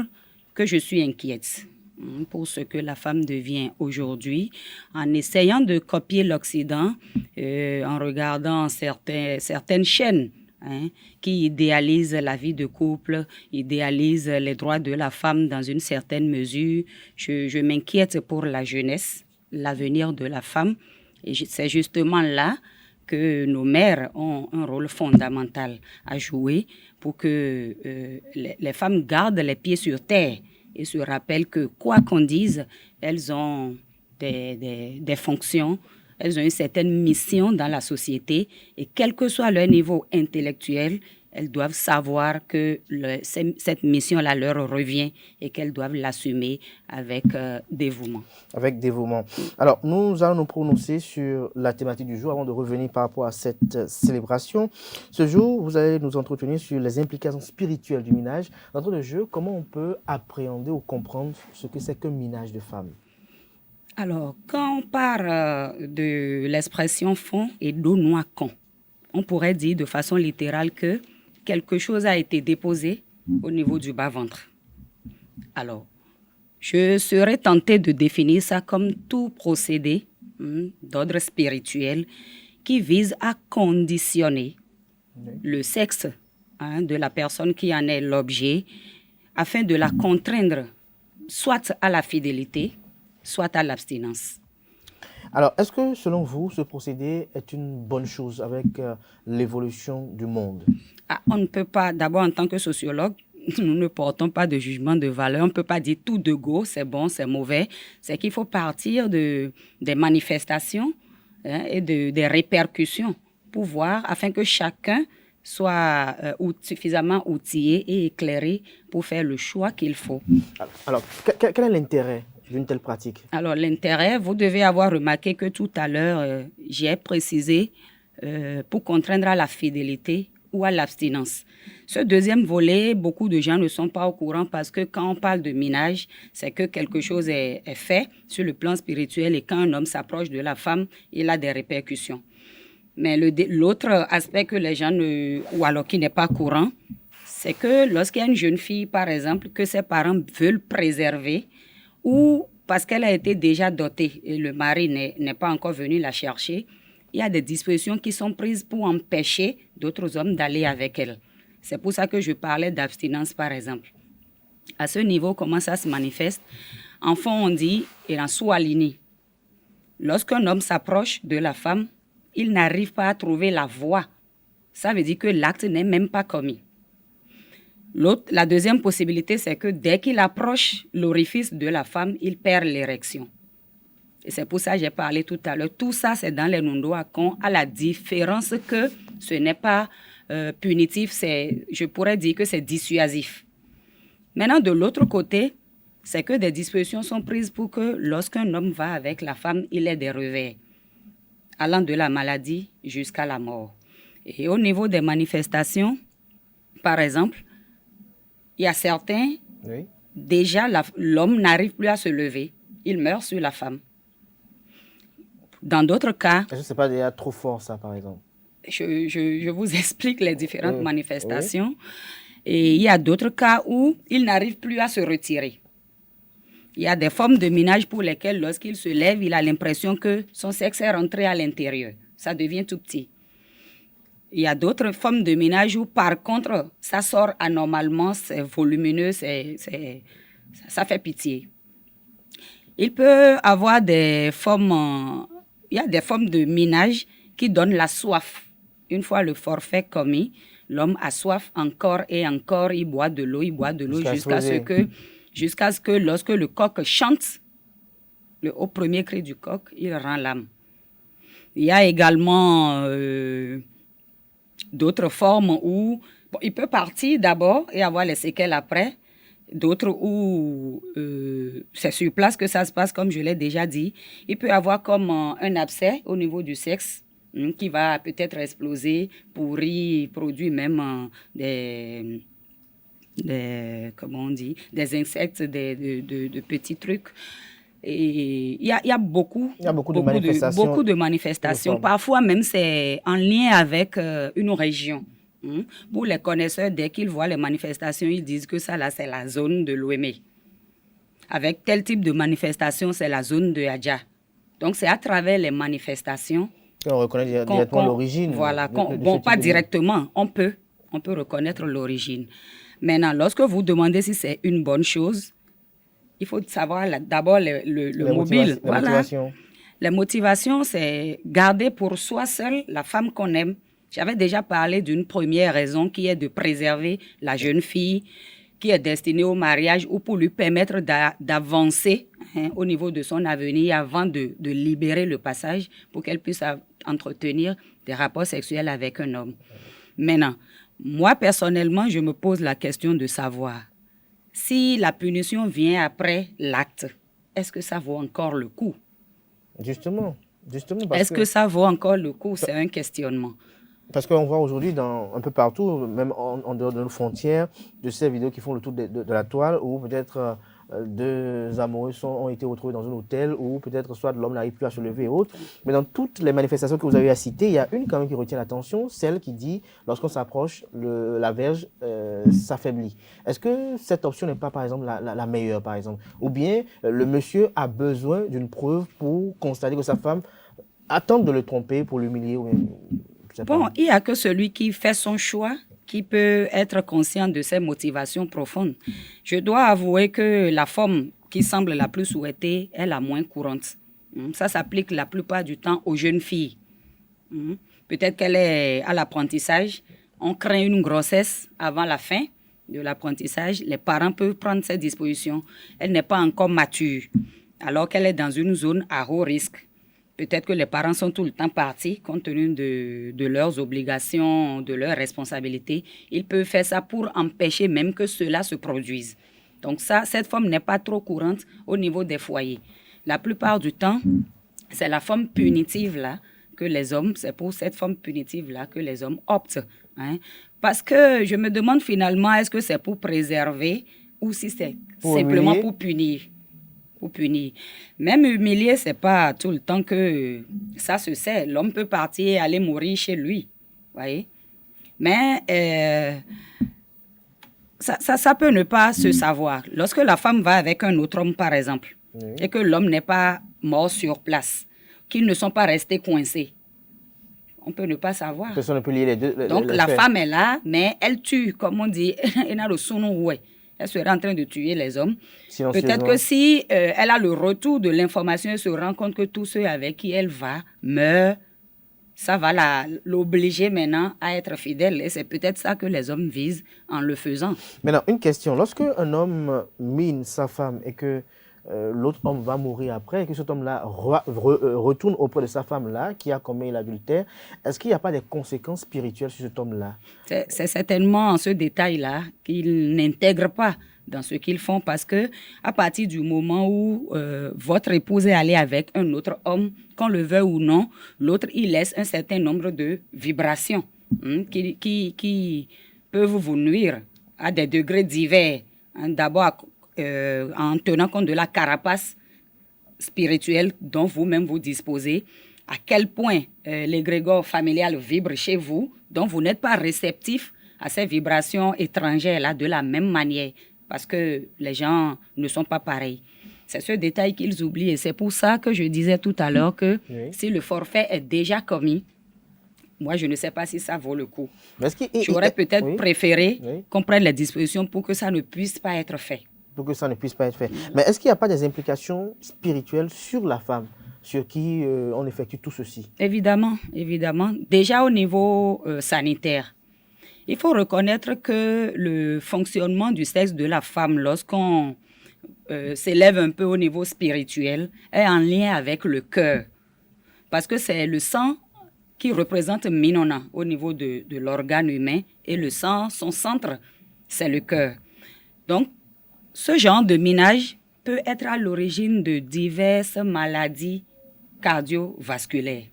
que je suis inquiète pour ce que la femme devient aujourd'hui, en essayant de copier l'Occident, en regardant certaines chaînes qui idéalisent la vie de couple, idéalisent les droits de la femme dans une certaine mesure. Je m'inquiète pour la jeunesse, l'avenir de la femme. Et c'est justement là que nos mères ont un rôle fondamental à jouer pour que les femmes gardent les pieds sur terre et se rappellent que, quoi qu'on dise, elles ont des fonctions, elles ont une certaine mission dans la société et quel que soit leur niveau intellectuel, elles doivent savoir que cette mission-là leur revient et qu'elles doivent l'assumer avec dévouement. Avec dévouement. Alors, nous allons nous prononcer sur la thématique du jour avant de revenir par rapport à cette célébration. Ce jour, vous allez nous entretenir sur les implications spirituelles du minage. D'entrée de jeu, comment on peut appréhender ou comprendre ce que c'est qu'un minage de femmes? Alors, quand on parle de l'expression fond et dos noir con, on pourrait dire de façon littérale que quelque chose a été déposé au niveau du bas-ventre. Alors, je serais tentée de définir ça comme tout procédé d'ordre spirituel qui vise à conditionner le sexe de la personne qui en est l'objet afin de la contraindre soit à la fidélité, soit à l'abstinence. Alors, est-ce que, selon vous, ce procédé est une bonne chose avec l'évolution du monde? On ne peut pas, d'abord en tant que sociologue, nous ne portons pas de jugement de valeur. On ne peut pas dire tout de go, c'est bon, c'est mauvais. C'est qu'il faut partir des manifestations et des répercussions pour voir, afin que chacun soit suffisamment outillé et éclairé pour faire le choix qu'il faut. Alors, quel est l'intérêt d'une telle pratique? Alors, l'intérêt, vous devez avoir remarqué que tout à l'heure, j'ai précisé pour contraindre à la fidélité ou à l'abstinence. Ce deuxième volet, beaucoup de gens ne sont pas au courant parce que quand on parle de minage, c'est que quelque chose est fait sur le plan spirituel et quand un homme s'approche de la femme, il a des répercussions. Mais l'autre aspect que les gens ou alors qui n'est pas courant, c'est que lorsqu'il y a une jeune fille, par exemple, que ses parents veulent préserver ou parce qu'elle a été déjà dotée et le mari n'est pas encore venu la chercher, il y a des dispositions qui sont prises pour empêcher d'autres hommes d'aller avec elle. C'est pour ça que je parlais d'abstinence, par exemple. À ce niveau, comment ça se manifeste? En fond, on dit « il en soit aligné ». Lorsqu'un homme s'approche de la femme, il n'arrive pas à trouver la voie. Ça veut dire que l'acte n'est même pas commis. La deuxième possibilité, c'est que dès qu'il approche l'orifice de la femme, il perd l'érection. Et c'est pour ça que j'ai parlé tout à l'heure. Tout ça, c'est dans les Nundoakon, à la différence que ce n'est pas punitif, je pourrais dire que c'est dissuasif. Maintenant, de l'autre côté, c'est que des dispositions sont prises pour que lorsqu'un homme va avec la femme, il ait des revers, allant de la maladie jusqu'à la mort. Et au niveau des manifestations, par exemple, il y a certains, déjà l'homme n'arrive plus à se lever, il meurt sur la femme. Dans d'autres cas... Est-ce que ce n'est pas déjà trop fort, ça, par exemple? Je vous explique les différentes manifestations. Et il y a d'autres cas où il n'arrive plus à se retirer. Il y a des formes de minage pour lesquelles, lorsqu'il se lève, il a l'impression que son sexe est rentré à l'intérieur. Ça devient tout petit. Il y a d'autres formes de minage où, par contre, ça sort anormalement, c'est volumineux, ça fait pitié. Il peut avoir des formes... Il y a des formes de minage qui donnent la soif. Une fois le forfait commis, l'homme a soif encore et encore, il boit de l'eau jusqu'à ce que lorsque le coq chante, au premier cri du coq, il rend l'âme. Il y a également d'autres formes où il peut partir d'abord et avoir les séquelles après. D'autres où c'est sur place que ça se passe, comme je l'ai déjà dit. Il peut y avoir comme un abcès au niveau du sexe qui va peut-être exploser, pourrir, produire même des insectes, de petits trucs. Et il y a beaucoup de manifestations. Parfois même c'est en lien avec une région. Pour les connaisseurs, dès qu'ils voient les manifestations, ils disent que ça, là, c'est la zone de l'Ouémé. Avec tel type de manifestation, c'est la zone de Adja. Donc, c'est à travers les manifestations qu'on reconnaît directement l'origine. Voilà, pas directement, on peut reconnaître l'origine. Maintenant, lorsque vous demandez si c'est une bonne chose, il faut savoir d'abord le mobile. Les motivations, c'est garder pour soi seul la femme qu'on aime. J'avais déjà parlé d'une première raison qui est de préserver la jeune fille qui est destinée au mariage ou pour lui permettre d'avancer au niveau de son avenir avant de libérer le passage pour qu'elle puisse entretenir des rapports sexuels avec un homme. Maintenant, moi personnellement, je me pose la question de savoir si la punition vient après l'acte, est-ce que ça vaut encore le coup? Justement. Est-ce que ça vaut encore le coup? C'est un questionnement. Parce qu'on voit aujourd'hui un peu partout, même en dehors de nos frontières, de ces vidéos qui font le tour de la toile, où peut-être deux amoureux ont été retrouvés dans un hôtel, où peut-être soit l'homme n'arrive plus à se lever et autres. Mais dans toutes les manifestations que vous avez à citer, il y a une quand même qui retient l'attention, celle qui dit, lorsqu'on s'approche, la verge s'affaiblit. Est-ce que cette option n'est pas, par exemple, la meilleure, par exemple? Ou bien le monsieur a besoin d'une preuve pour constater que sa femme attend de le tromper pour l'humilier ou bien... Bon, il n'y a que celui qui fait son choix qui peut être conscient de ses motivations profondes. Je dois avouer que la forme qui semble la plus souhaitée est la moins courante. Ça s'applique la plupart du temps aux jeunes filles. Peut-être qu'elle est à l'apprentissage, on craint une grossesse avant la fin de l'apprentissage, les parents peuvent prendre cette disposition. Elle n'est pas encore mature, alors qu'elle est dans une zone à haut risque. Peut-être que les parents sont tout le temps partis, compte tenu de leurs obligations, de leurs responsabilités. Ils peuvent faire ça pour empêcher même que cela se produise. Donc ça, cette forme n'est pas trop courante au niveau des foyers. La plupart du temps, c'est la forme punitive-là que les hommes, c'est pour cette forme punitive-là que les hommes optent. Hein. Parce que je me demande finalement, est-ce que c'est pour préserver ou si c'est simplement humilier? Pour punir. Même humilier, c'est pas tout le temps que ça se sait. L'homme peut partir et aller mourir chez lui. Voyez? Mais ça peut ne pas se savoir. Lorsque la femme va avec un autre homme, par exemple, et que l'homme n'est pas mort sur place, qu'ils ne sont pas restés coincés, on peut ne pas savoir. Personne ne peut lier les deux. Donc la femme est là, mais elle tue, comme on dit, elle serait en train de tuer les hommes. Peut-être que si elle a le retour de l'information, elle se rend compte que tous ceux avec qui elle va meurent, ça va l'obliger maintenant à être fidèle. Et c'est peut-être ça que les hommes visent en le faisant. Maintenant, une question. Lorsque un homme mine sa femme et que l'autre homme va mourir après, et que cet homme-là retourne auprès de sa femme-là, qui a commis l'adultère, est-ce qu'il n'y a pas des conséquences spirituelles sur cet homme-là? C'est certainement ce détail-là qu'ils n'intègrent pas dans ce qu'ils font, parce que à partir du moment où votre épouse est allée avec un autre homme, qu'on le veuille ou non, l'autre, il laisse un certain nombre de vibrations qui peuvent vous nuire à des degrés divers. D'abord, en tenant compte de la carapace spirituelle dont vous-même vous disposez, à quel point l'égrégore familial vibre chez vous, dont vous n'êtes pas réceptif à ces vibrations étrangères-là de la même manière, parce que les gens ne sont pas pareils. C'est ce détail qu'ils oublient et c'est pour ça que je disais tout à l'heure que si le forfait est déjà commis, moi, je ne sais pas si ça vaut le coup. J'aurais peut-être préféré qu'on prenne les dispositions pour que ça ne puisse pas être fait. Pour que ça ne puisse pas être fait. Mais est-ce qu'il n'y a pas des implications spirituelles sur la femme, sur qui on effectue tout ceci? Évidemment, évidemment. Déjà au niveau sanitaire, il faut reconnaître que le fonctionnement du sexe de la femme, lorsqu'on s'élève un peu au niveau spirituel, est en lien avec le cœur. Parce que c'est le sang qui représente Minona au niveau de l'organe humain, et le sang, son centre, c'est le cœur. Donc, ce genre de minage peut être à l'origine de diverses maladies cardiovasculaires.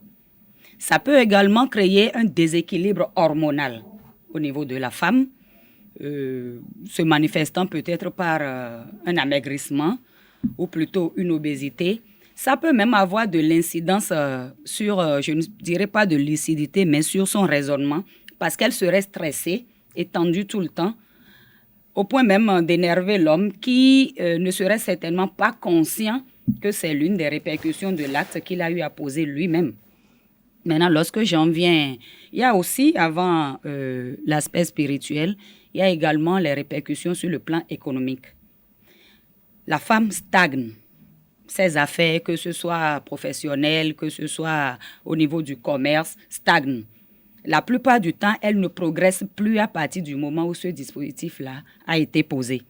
Ça peut également créer un déséquilibre hormonal au niveau de la femme, se manifestant peut-être par un amaigrissement ou plutôt une obésité. Ça peut même avoir de l'incidence sur, je ne dirais pas de lucidité, mais sur son raisonnement, parce qu'elle serait stressée et tendue tout le temps, au point même d'énerver l'homme qui ne serait certainement pas conscient que c'est l'une des répercussions de l'acte qu'il a eu à poser lui-même. Maintenant, lorsque j'en viens, il y a aussi, avant l'aspect spirituel, il y a également les répercussions sur le plan économique. La femme stagne. Ses affaires, que ce soit professionnelles, que ce soit au niveau du commerce, stagnent. La plupart du temps, elle ne progresse plus à partir du moment où ce dispositif-là a été posé.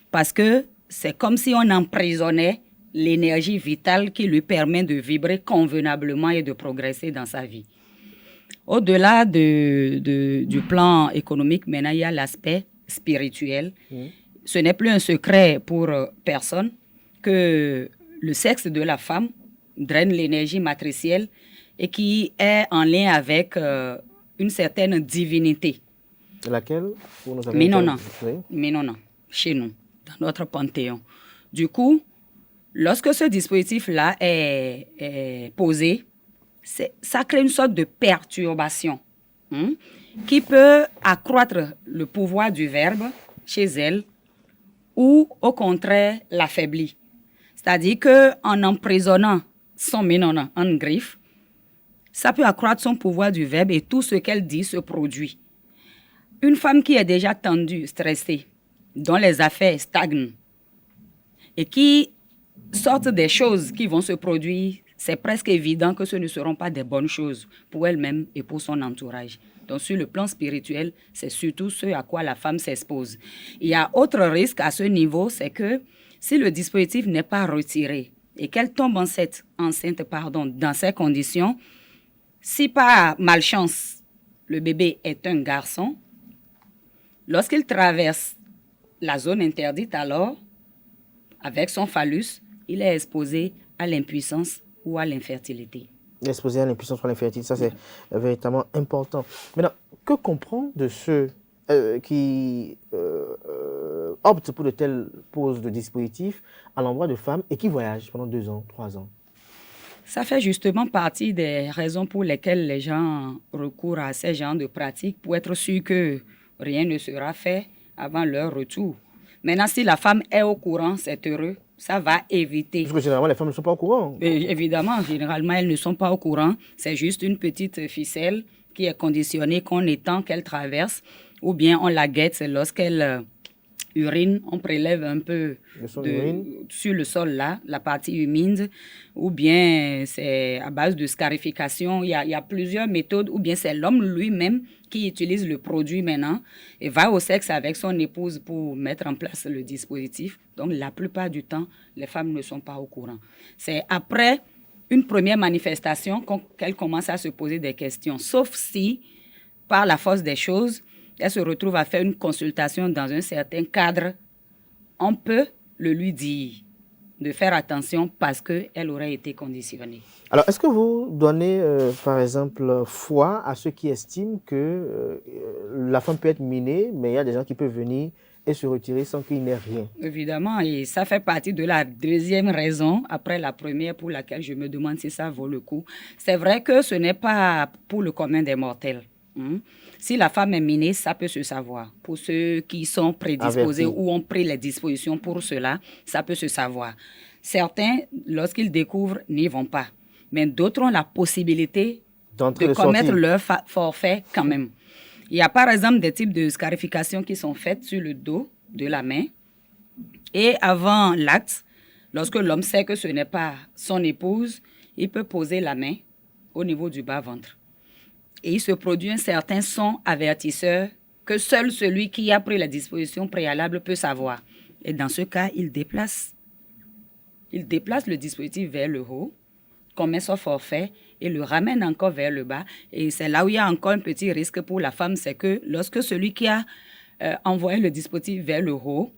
Parce que c'est comme si on emprisonnait l'énergie vitale qui lui permet de vibrer convenablement et de progresser dans sa vie. Au-delà du plan économique, maintenant, il y a l'aspect spirituel. Ce n'est plus un secret pour personne que le sexe de la femme draine l'énergie matricielle et qui est en lien avec une certaine divinité. Laquelle? Minona, chez nous, dans notre panthéon. Du coup, lorsque ce dispositif-là est posé, ça crée une sorte de perturbation qui peut accroître le pouvoir du verbe chez elle ou, au contraire, l'affaiblir. C'est-à-dire qu'en emprisonnant son Minona en griffe, ça peut accroître son pouvoir du verbe et tout ce qu'elle dit se produit. Une femme qui est déjà tendue, stressée, dont les affaires stagnent et qui sortent des choses qui vont se produire c'est presque évident que ce ne seront pas des bonnes choses pour elle-même et pour son entourage. Donc, sur le plan spirituel, c'est surtout ce à quoi la femme s'expose. Il y a autre risque à ce niveau, c'est que si le dispositif n'est pas retiré et qu'elle tombe enceinte dans ces conditions, si par malchance, le bébé est un garçon, lorsqu'il traverse la zone interdite, alors, avec son phallus, il est exposé à l'impuissance ou à l'infertilité. Exposé à l'impuissance ou à l'infertilité, ça c'est véritablement important. Maintenant, que comprendre de ceux qui optent pour de telles poses de dispositifs à l'endroit de femmes et qui voyagent pendant 2 ans, 3 ans? Ça fait justement partie des raisons pour lesquelles les gens recourent à ces genres de pratiques pour être sûr que rien ne sera fait avant leur retour. Maintenant, si la femme est au courant, c'est heureux. Ça va éviter. Parce que généralement, les femmes ne sont pas au courant. Évidemment, généralement, elles ne sont pas au courant. C'est juste une petite ficelle qui est conditionnée qu'on étend, qu'elle traverse, ou bien on la guette lorsqu'elle urine, on prélève un peu sur le sol là, la partie humide, ou bien c'est à base de scarification. Il y a plusieurs méthodes, ou bien c'est l'homme lui-même qui utilise le produit maintenant et va au sexe avec son épouse pour mettre en place le dispositif. Donc la plupart du temps, les femmes ne sont pas au courant. C'est après une première manifestation qu'elles commencent à se poser des questions, sauf si, par la force des choses, elle se retrouve à faire une consultation dans un certain cadre, on peut le lui dire de faire attention parce qu'elle aurait été conditionnée. Alors, est-ce que vous donnez, par exemple, foi à ceux qui estiment que la femme peut être minée, mais il y a des gens qui peuvent venir et se retirer sans qu'il n'ait rien? Évidemment, et ça fait partie de la deuxième raison, après la première, pour laquelle je me demande si ça vaut le coup. C'est vrai que ce n'est pas pour le commun des mortels. Si la femme est minée, ça peut se savoir. Pour ceux qui sont prédisposés ou ont pris les dispositions pour cela, ça peut se savoir. Certains, lorsqu'ils découvrent, n'y vont pas. Mais d'autres ont la possibilité de commettre leur forfait quand même. Il y a par exemple des types de scarifications qui sont faites sur le dos de la main. Et avant l'acte, lorsque l'homme sait que ce n'est pas son épouse, il peut poser la main au niveau du bas-ventre. Et il se produit un certain son avertisseur que seul celui qui a pris la disposition préalable peut savoir. Et dans ce cas, il déplace le dispositif vers le haut, commet son forfait et le ramène encore vers le bas. Et c'est là où il y a encore un petit risque pour la femme, c'est que lorsque celui qui a envoyé le dispositif vers le haut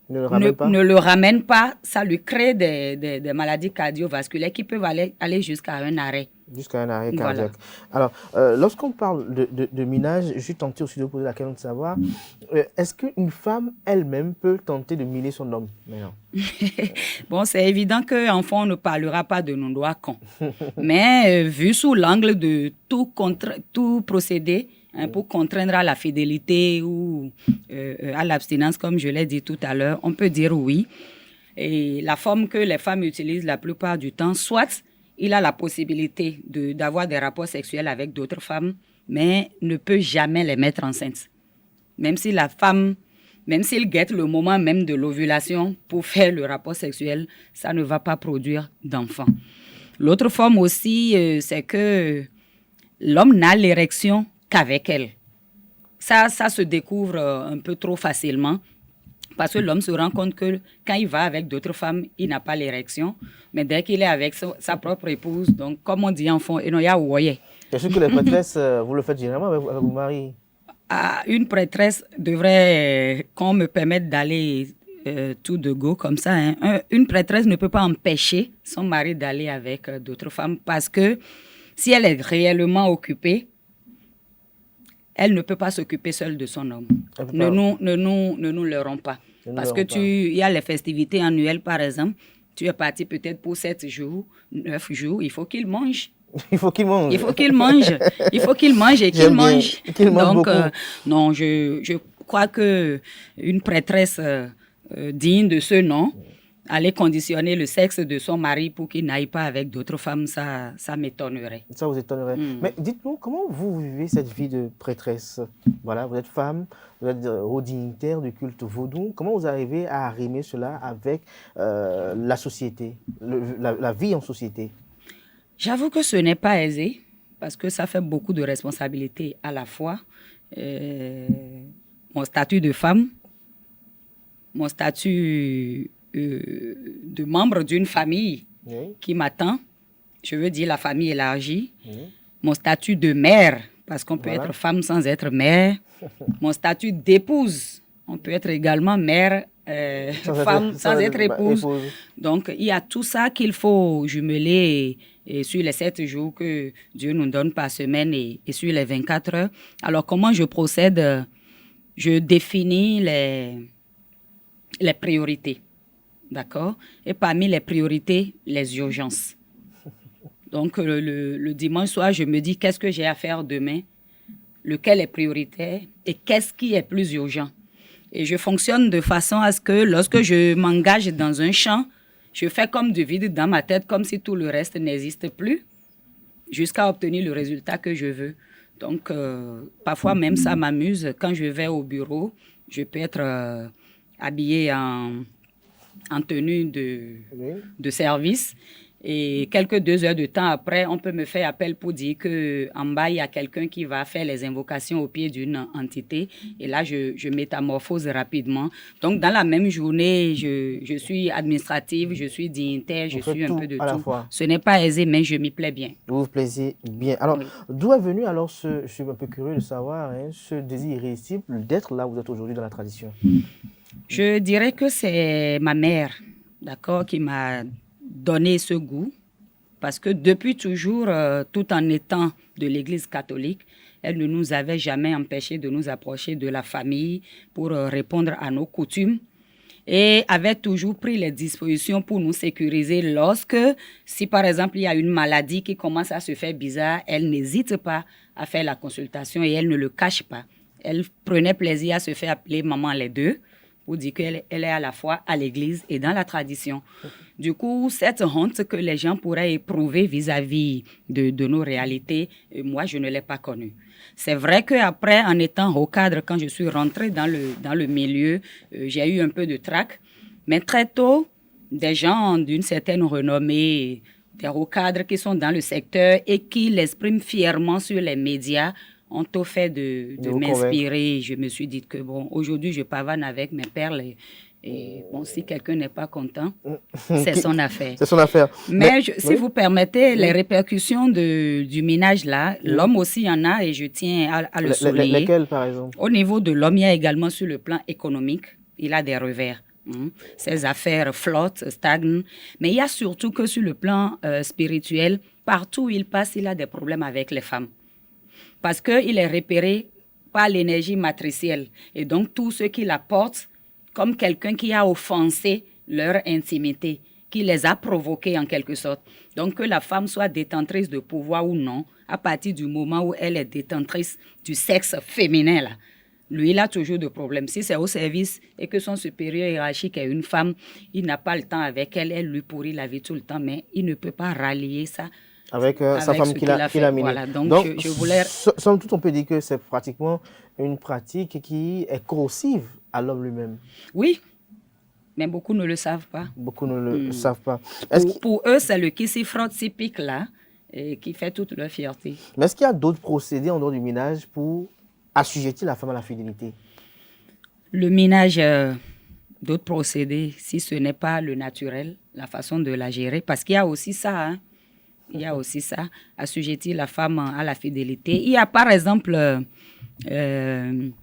ne le ramène pas, ça lui crée des maladies cardiovasculaires qui peuvent aller jusqu'à un arrêt. Jusqu'à un arrêt cardiaque. Voilà. Alors, lorsqu'on parle de minage, je suis tenté aussi de poser la question de savoir, est-ce qu'une femme elle-même peut tenter de miner son homme maintenant? Bon, c'est évident qu'enfant, on ne parlera pas de non-droit con. Mais vu sous l'angle de tout procédé, pour contraindre à la fidélité ou à l'abstinence, comme je l'ai dit tout à l'heure, on peut dire oui. Et la forme que les femmes utilisent la plupart du temps, soit il a la possibilité d'avoir des rapports sexuels avec d'autres femmes, mais ne peut jamais les mettre enceintes. Même si la femme, même s'il guette le moment même de l'ovulation pour faire le rapport sexuel, ça ne va pas produire d'enfant. L'autre forme aussi, c'est que l'homme n'a l'érection qu'avec elle. Ça se découvre un peu trop facilement. Parce que l'homme se rend compte que quand il va avec d'autres femmes, il n'a pas l'érection. Mais dès qu'il est avec sa propre épouse, donc comme on dit en fond, il y a ouaye. Est-ce que les prêtresses, vous le faites généralement avec vos maris? Une prêtresse devrait, qu'on me permette d'aller tout de go comme ça. Une prêtresse ne peut pas empêcher son mari d'aller avec d'autres femmes parce que si elle est réellement occupée, elle ne peut pas s'occuper seule de son homme. Ne nous leurrons pas. Parce que il y a les festivités annuelles, par exemple. Tu es parti peut-être pour 7 jours, 9 jours. Il faut qu'il mange. Il faut qu'il mange. Il faut qu'il mange. Il faut qu'il mange et qu'il mange. Donc, non, je crois qu'une prêtresse digne de ce nom, aller conditionner le sexe de son mari pour qu'il n'aille pas avec d'autres femmes, ça m'étonnerait. Ça vous étonnerait. Mais dites-nous, comment vous vivez cette vie de prêtresse? Voilà, vous êtes femme, vous êtes haut dignitaire du culte vaudou. Comment vous arrivez à arrimer cela avec la société, la vie en société? J'avoue que ce n'est pas aisé parce que ça fait beaucoup de responsabilités à la fois. Mon statut de femme, mon statut de membre d'une famille qui m'attend, je veux dire la famille élargie, mon statut de mère, parce qu'on peut être femme sans être mère, mon statut d'épouse, on peut être également mère, femme sans être épouse. Donc, il y a tout ça qu'il faut jumeler et sur les 7 jours que Dieu nous donne par semaine et sur les 24 heures. Alors, comment je procède? Je définis les priorités, d'accord? Et parmi les priorités, les urgences. Donc, le dimanche soir, je me dis qu'est-ce que j'ai à faire demain, lequel est prioritaire et qu'est-ce qui est plus urgent. Et je fonctionne de façon à ce que lorsque je m'engage dans un champ, je fais comme du vide dans ma tête, comme si tout le reste n'existe plus, jusqu'à obtenir le résultat que je veux. Donc, parfois même, ça m'amuse. Quand je vais au bureau, je peux être habillée en tenue de service. Et quelques 2 heures de temps après, on peut me faire appel pour dire qu'en bas, il y a quelqu'un qui va faire les invocations au pied d'une entité. Et là, je métamorphose rapidement. Donc, dans la même journée, je suis administrative, je suis dignitaire, je suis un peu de tout. Ce n'est pas aisé, mais je m'y plais bien. Vous vous plaisez bien. Alors, d'où est venu alors je suis un peu curieux de savoir, ce désir irrésistible d'être là où vous êtes aujourd'hui dans la tradition? Je dirais que c'est ma mère, d'accord, qui m'a donner ce goût, parce que depuis toujours, tout en étant de l'Église catholique, elle ne nous avait jamais empêché de nous approcher de la famille pour répondre à nos coutumes et avait toujours pris les dispositions pour nous sécuriser lorsque, si par exemple il y a une maladie qui commence à se faire bizarre, elle n'hésite pas à faire la consultation et elle ne le cache pas. Elle prenait plaisir à se faire appeler maman les deux, pour dire qu'elle est à la fois à l'église et dans la tradition. Du coup, cette honte que les gens pourraient éprouver vis-à-vis de nos réalités, moi, je ne l'ai pas connue. C'est vrai qu'après, en étant au cadre, quand je suis rentrée dans le milieu, j'ai eu un peu de trac. Mais très tôt, des gens d'une certaine renommée, des hauts cadres qui sont dans le secteur et qui l'expriment fièrement sur les médias, ont tout fait de m'inspirer. Je me suis dit que, bon, aujourd'hui, je pavane avec mes perles. Et bon, si quelqu'un n'est pas content, c'est son affaire. C'est son affaire. Mais si vous permettez, les répercussions du minage là, l'homme aussi en a et je tiens à le souligner. Lesquelles, par exemple? Au niveau de l'homme, il y a également sur le plan économique, il a des revers. Ses affaires flottent, stagnent. Mais il y a surtout que sur le plan spirituel, partout où il passe, il a des problèmes avec les femmes. Parce qu'il est repéré par l'énergie matricielle. Et donc, tous ceux qui la portent comme quelqu'un qui a offensé leur intimité, qui les a provoqués en quelque sorte. Donc, que la femme soit détentrice de pouvoir ou non, à partir du moment où elle est détentrice du sexe féminin, là, lui, il a toujours de problèmes. Si c'est au service et que son supérieur hiérarchique est une femme, il n'a pas le temps avec elle, elle lui pourrit la vie tout le temps, mais il ne peut pas rallier ça avec sa femme qu'il a minée. Voilà, donc je voulais... Somme toute, on peut dire que c'est pratiquement une pratique qui est corrosive à l'homme lui-même. Oui, mais beaucoup ne le savent pas. Beaucoup ne le savent pas. Pour eux, c'est le qui s'y frotte, s'y pique là, et qui fait toute leur fierté. Mais est-ce qu'il y a d'autres procédés en dehors du minage pour assujettir la femme à la fidélité? Le minage, d'autres procédés, si ce n'est pas le naturel, la façon de la gérer, parce qu'il y a aussi ça, hein. Il y a aussi ça, assujettir la femme à la fidélité. Il y a par exemple les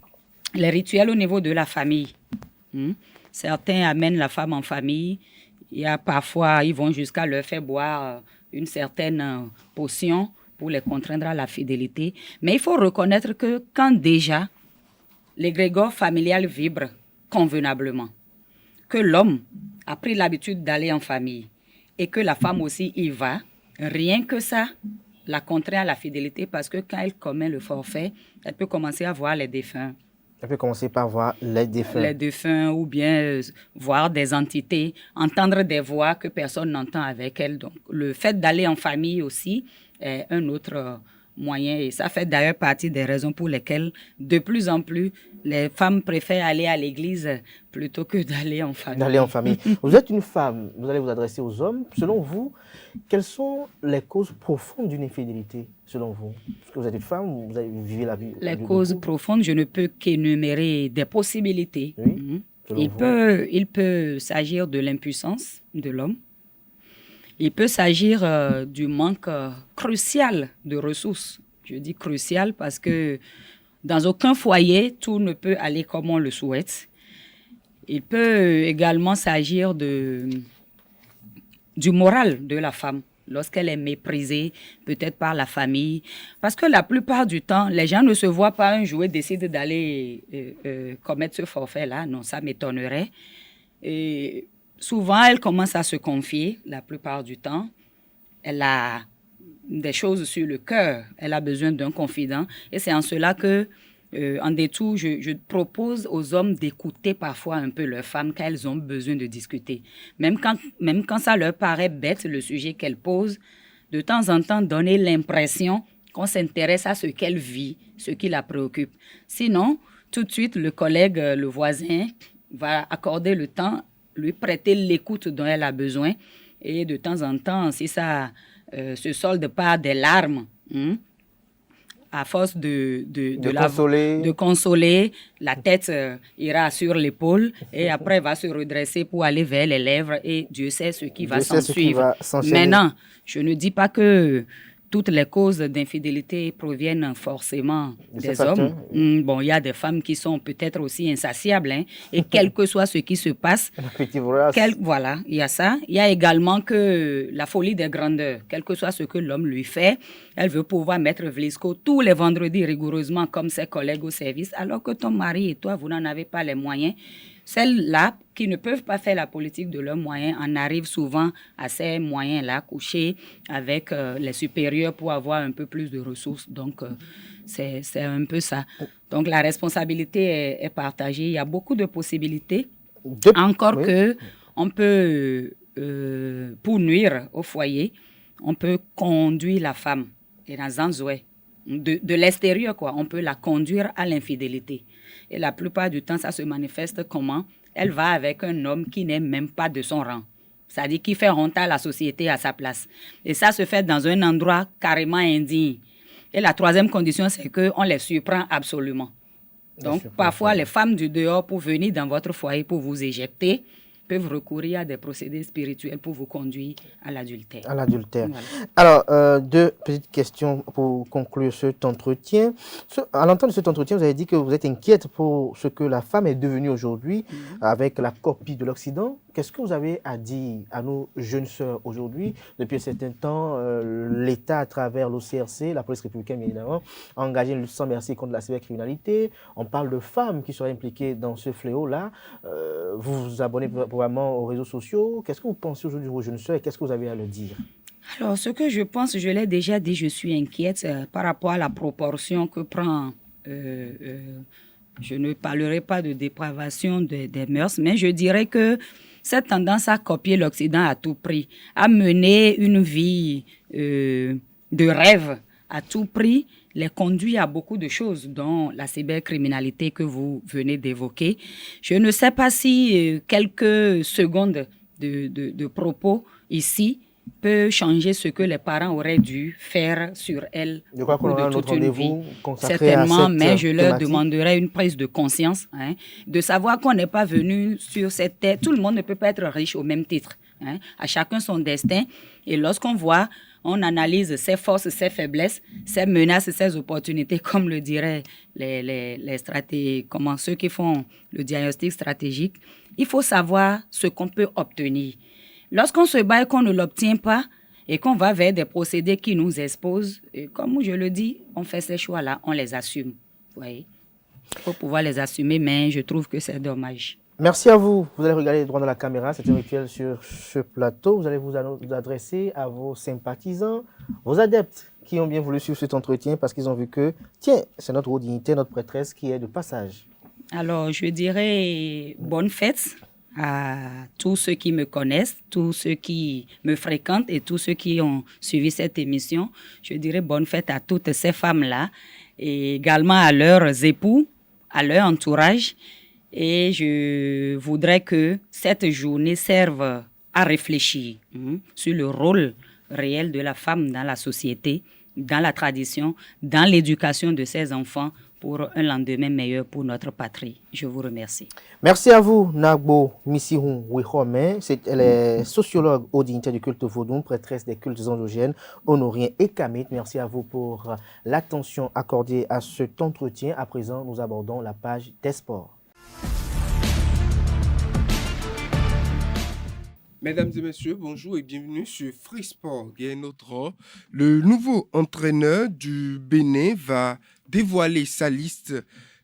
rituels au niveau de la famille. Certains amènent la femme en famille. Il y a parfois, ils vont jusqu'à leur faire boire une certaine potion pour les contraindre à la fidélité. Mais il faut reconnaître que quand déjà l'égrégore familial vibre convenablement, que l'homme a pris l'habitude d'aller en famille et que la femme aussi y va, rien que ça la contraint à la fidélité parce que quand elle commet le forfait, elle peut commencer à voir les défunts. Elle peut commencer par voir les défunts. Les défunts ou bien voir des entités, entendre des voix que personne n'entend avec elle. Donc, le fait d'aller en famille aussi est un autre moyens. Et ça fait d'ailleurs partie des raisons pour lesquelles, de plus en plus, les femmes préfèrent aller à l'église plutôt que d'aller en famille. D'aller en famille. Vous êtes une femme, vous allez vous adresser aux hommes. Selon vous, quelles sont les causes profondes d'une infidélité, selon vous? Parce que vous êtes une femme, vous avez vivé la vie. Les causes profondes, je ne peux qu'énumérer des possibilités. Oui, il peut s'agir de l'impuissance de l'homme. Il peut s'agir du manque crucial de ressources. Je dis crucial parce que dans aucun foyer, tout ne peut aller comme on le souhaite. Il peut également s'agir du moral de la femme lorsqu'elle est méprisée, peut-être par la famille. Parce que la plupart du temps, les gens ne se voient pas un jour et décident d'aller commettre ce forfait-là. Non, ça m'étonnerait. Et souvent, elle commence à se confier, la plupart du temps. Elle a des choses sur le cœur. Elle a besoin d'un confident. Et c'est en cela que, en détour, je propose aux hommes d'écouter parfois un peu leurs femmes quand elles ont besoin de discuter. Même quand ça leur paraît bête, le sujet qu'elles posent, de temps en temps, donner l'impression qu'on s'intéresse à ce qu'elle vit, ce qui la préoccupe. Sinon, tout de suite, le collègue, le voisin, va accorder le temps, lui prêter l'écoute dont elle a besoin. Et de temps en temps, si ça se solde par des larmes, à force de consoler, la tête ira sur l'épaule et après va se redresser pour aller vers les lèvres et Dieu sait ce qui va s'en suivre. Maintenant, je ne dis pas que toutes les causes d'infidélité proviennent forcément des hommes. Bon, il y a des femmes qui sont peut-être aussi insatiables, hein, et quel que soit ce qui se passe, voilà, il y a ça. Il y a également que la folie des grandeurs, quel que soit ce que l'homme lui fait, elle veut pouvoir mettre Vlisco tous les vendredis rigoureusement comme ses collègues au service, alors que ton mari et toi, vous n'en avez pas les moyens. Celles-là qui ne peuvent pas faire la politique de leurs moyens en arrivent souvent à ces moyens-là, coucher avec les supérieurs pour avoir un peu plus de ressources. Donc, c'est un peu ça. Donc, la responsabilité est partagée. Il y a beaucoup de possibilités. Encore que on peut, pour nuire au foyer, on peut conduire la femme. Et dans un zoué. De l'extérieur, quoi. On peut la conduire à l'infidélité. Et la plupart du temps, ça se manifeste comment? Elle va avec un homme qui n'est même pas de son rang. C'est-à-dire qui fait honte à la société à sa place. Et ça se fait dans un endroit carrément indigne. Et la troisième condition, c'est qu'on les surprend absolument. Donc, parfois, les femmes du dehors, pour venir dans votre foyer, pour vous éjecter, peuvent recourir à des procédés spirituels pour vous conduire à l'adultère. À l'adultère. Voilà. Alors, deux petites questions pour conclure cet entretien. À l'entendre de cet entretien, vous avez dit que vous êtes inquiète pour ce que la femme est devenue aujourd'hui avec la copie de l'Occident. Qu'est-ce que vous avez à dire à nos jeunes sœurs aujourd'hui? Depuis un certain temps, l'État, à travers l'OCRC, la police républicaine, bien évidemment, a engagé une lutte sans merci contre la cybercriminalité. On parle de femmes qui seraient impliquées dans ce fléau-là. Vous vous abonnez probablement aux réseaux sociaux. Qu'est-ce que vous pensez aujourd'hui de vos jeunes sœurs et qu'est-ce que vous avez à leur dire? Alors, ce que je pense, je l'ai déjà dit, je suis inquiète par rapport à la proportion que prend... je ne parlerai pas de dépravation des mœurs, mais je dirais que cette tendance à copier l'Occident à tout prix, à mener une vie de rêve à tout prix, les conduit à beaucoup de choses, dont la cybercriminalité que vous venez d'évoquer. Je ne sais pas si quelques secondes de propos ici peut changer ce que les parents auraient dû faire sur elles au cours de toute une vie. Certainement, mais je leur demanderai une prise de conscience, hein, de savoir qu'on n'est pas venu sur cette terre. Tout le monde ne peut pas être riche au même titre. Hein, à chacun son destin. Et lorsqu'on voit, on analyse ses forces, ses faiblesses, ses menaces, ses opportunités, comme le diraient les stratégies, ceux qui font le diagnostic stratégique. Il faut savoir ce qu'on peut obtenir. Lorsqu'on se bat et qu'on ne l'obtient pas et qu'on va vers des procédés qui nous exposent, et comme je le dis, on fait ces choix-là, on les assume. Vous voyez? Il faut pouvoir les assumer, mais je trouve que c'est dommage. Merci à vous. Vous allez regarder droit dans la caméra, c'est un rituel sur ce plateau. Vous allez vous adresser à vos sympathisants, vos adeptes qui ont bien voulu suivre cet entretien parce qu'ils ont vu que, tiens, c'est notre haute dignité, notre prêtresse qui est de passage. Alors, je dirais bonne fête à tous ceux qui me connaissent, tous ceux qui me fréquentent et tous ceux qui ont suivi cette émission. Je dirais bonne fête à toutes ces femmes-là et également à leurs époux, à leur entourage. Et je voudrais que cette journée serve à réfléchir sur le rôle réel de la femme dans la société, dans la tradition, dans l'éducation de ses enfants pour un lendemain meilleur pour notre patrie. Je vous remercie. Merci à vous, Nagbo Missirou Wihome. Elle est sociologue aux dignités du culte vaudou, prêtresse des cultes endogènes, honorien et kamite. Merci à vous pour l'attention accordée à cet entretien. À présent, nous abordons la page des sports. Mesdames et messieurs, bonjour et bienvenue sur Free Sport. Le nouveau entraîneur du Bénin va dévoiler sa liste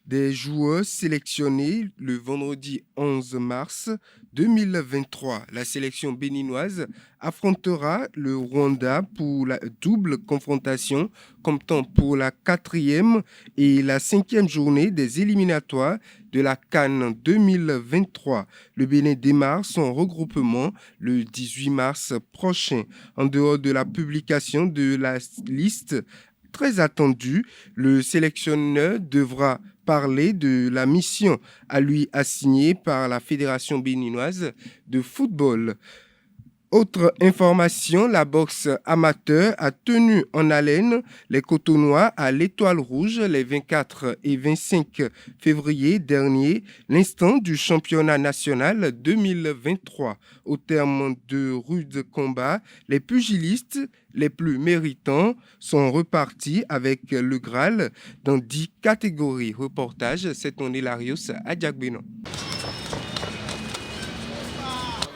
des joueurs sélectionnés le vendredi 11 mars 2023. La sélection béninoise affrontera le Rwanda pour la double confrontation, comptant pour la 4e et la 5e journée des éliminatoires de la CAN 2023. Le Bénin démarre son regroupement le 18 mars prochain. En dehors de la publication de la liste très attendue, le sélectionneur devra parler de la mission à lui assignée par la Fédération béninoise de football. Autre information, la boxe amateur a tenu en haleine les Cotonois à l'Étoile Rouge les 24 et 25 février dernier, l'instant du championnat national 2023. Au terme de rudes combats, les pugilistes les plus méritants sont repartis avec le Graal dans 10 catégories. Reportage, c'est ton Hilarius Adjagbeno.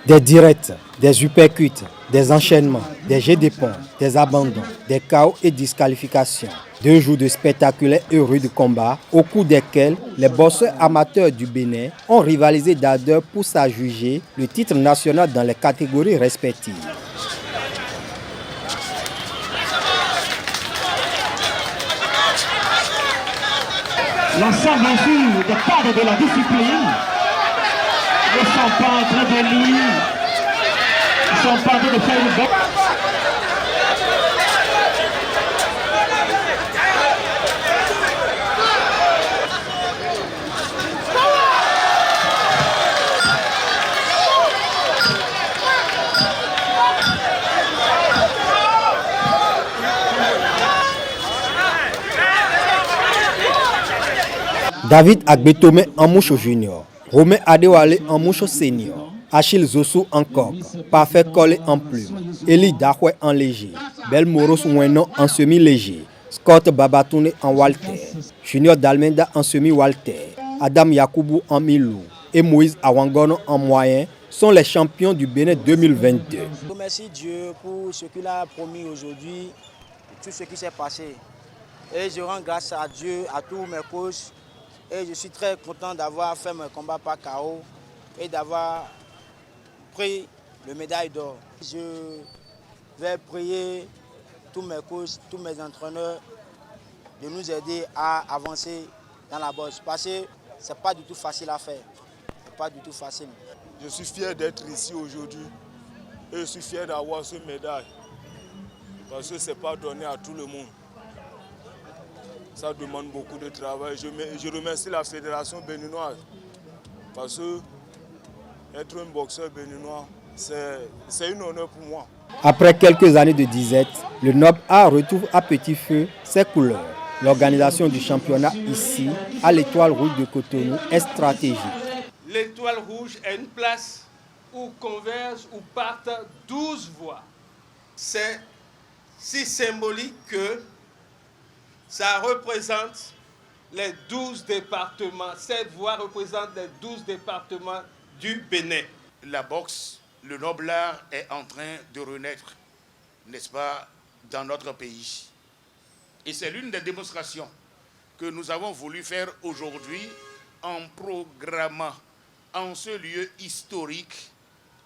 Des directs, des uppercuts, des enchaînements, des jets d'éponge, des abandons, des KO et disqualifications. 2 jours de spectaculaires et rudes combats au cours desquels les boxeurs amateurs du Bénin ont rivalisé d'ardeur pour s'adjuger le titre national dans les catégories respectives. L'ensemble des cadres de la discipline ne sont pas en train de lire, ils sont pas en train de faire une bonne. David Agbetome en mouche junior, Romain Adewale en mouche senior, Achille Zosu en coq, Parfait Collé en plume, Eli Dahwe en léger, Belmoros Ouenon en semi-léger, Scott Babatoune en walter, Junior Dalmenda en semi-walter, Adam Yakoubou en milou et Moïse Awangono en moyen sont les champions du Bénin 2022. Je remercie Dieu pour ce qu'il a promis aujourd'hui, tout ce qui s'est passé. Et je rends grâce à Dieu, à tous mes coachs. Et je suis très content d'avoir fait mon combat par KO et d'avoir pris le médaille d'or. Je vais prier tous mes coachs, tous mes entraîneurs de nous aider à avancer dans la boxe. Parce que ce n'est pas du tout facile à faire. C'est pas du tout facile. Je suis fier d'être ici aujourd'hui et je suis fier d'avoir ce médaille. Parce que ce n'est pas donné à tout le monde. Ça demande beaucoup de travail. Je remercie la fédération béninoise parce que être un boxeur béninois, c'est un honneur pour moi. Après quelques années de disette, le Noble A retrouve à petit feu ses couleurs. L'organisation du championnat ici, à l'Étoile Rouge de Cotonou, est stratégique. L'Étoile Rouge est une place où convergent, où partent 12 voies. C'est si symbolique que ça représente les 12 départements. Cette voie représente les 12 départements du Bénin. La boxe, le noble art est en train de renaître, n'est-ce pas, dans notre pays. Et c'est l'une des démonstrations que nous avons voulu faire aujourd'hui en programmant en ce lieu historique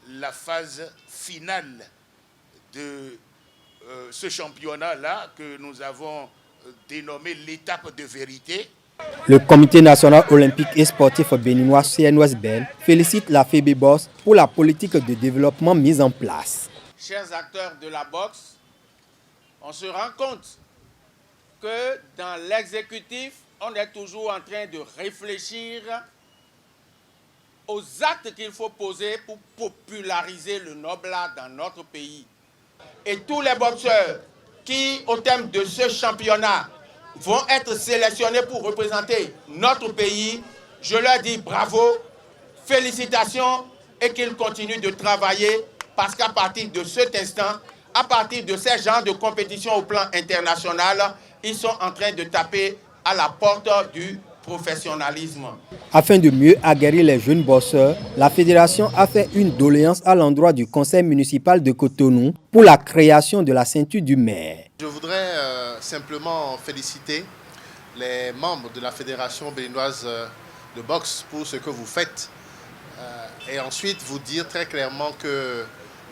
la phase finale de ce championnat-là que nous avons dénommé l'étape de vérité. Le Comité national olympique et sportif béninois CNOSBN félicite la FEBEBOS pour la politique de développement mise en place. Chers acteurs de la boxe, on se rend compte que dans l'exécutif, on est toujours en train de réfléchir aux actes qu'il faut poser pour populariser le noble art dans notre pays. Et tous les boxeurs qui, au terme de ce championnat, vont être sélectionnés pour représenter notre pays, je leur dis bravo, félicitations et qu'ils continuent de travailler parce qu'à partir de cet instant, à partir de ces genres de compétitions au plan international, ils sont en train de taper à la porte du professionnalisme. Afin de mieux aguerrir les jeunes boxeurs, la fédération a fait une doléance à l'endroit du conseil municipal de Cotonou pour la création de la ceinture du maire. Je voudrais simplement féliciter les membres de la fédération béninoise de boxe pour ce que vous faites et ensuite vous dire très clairement que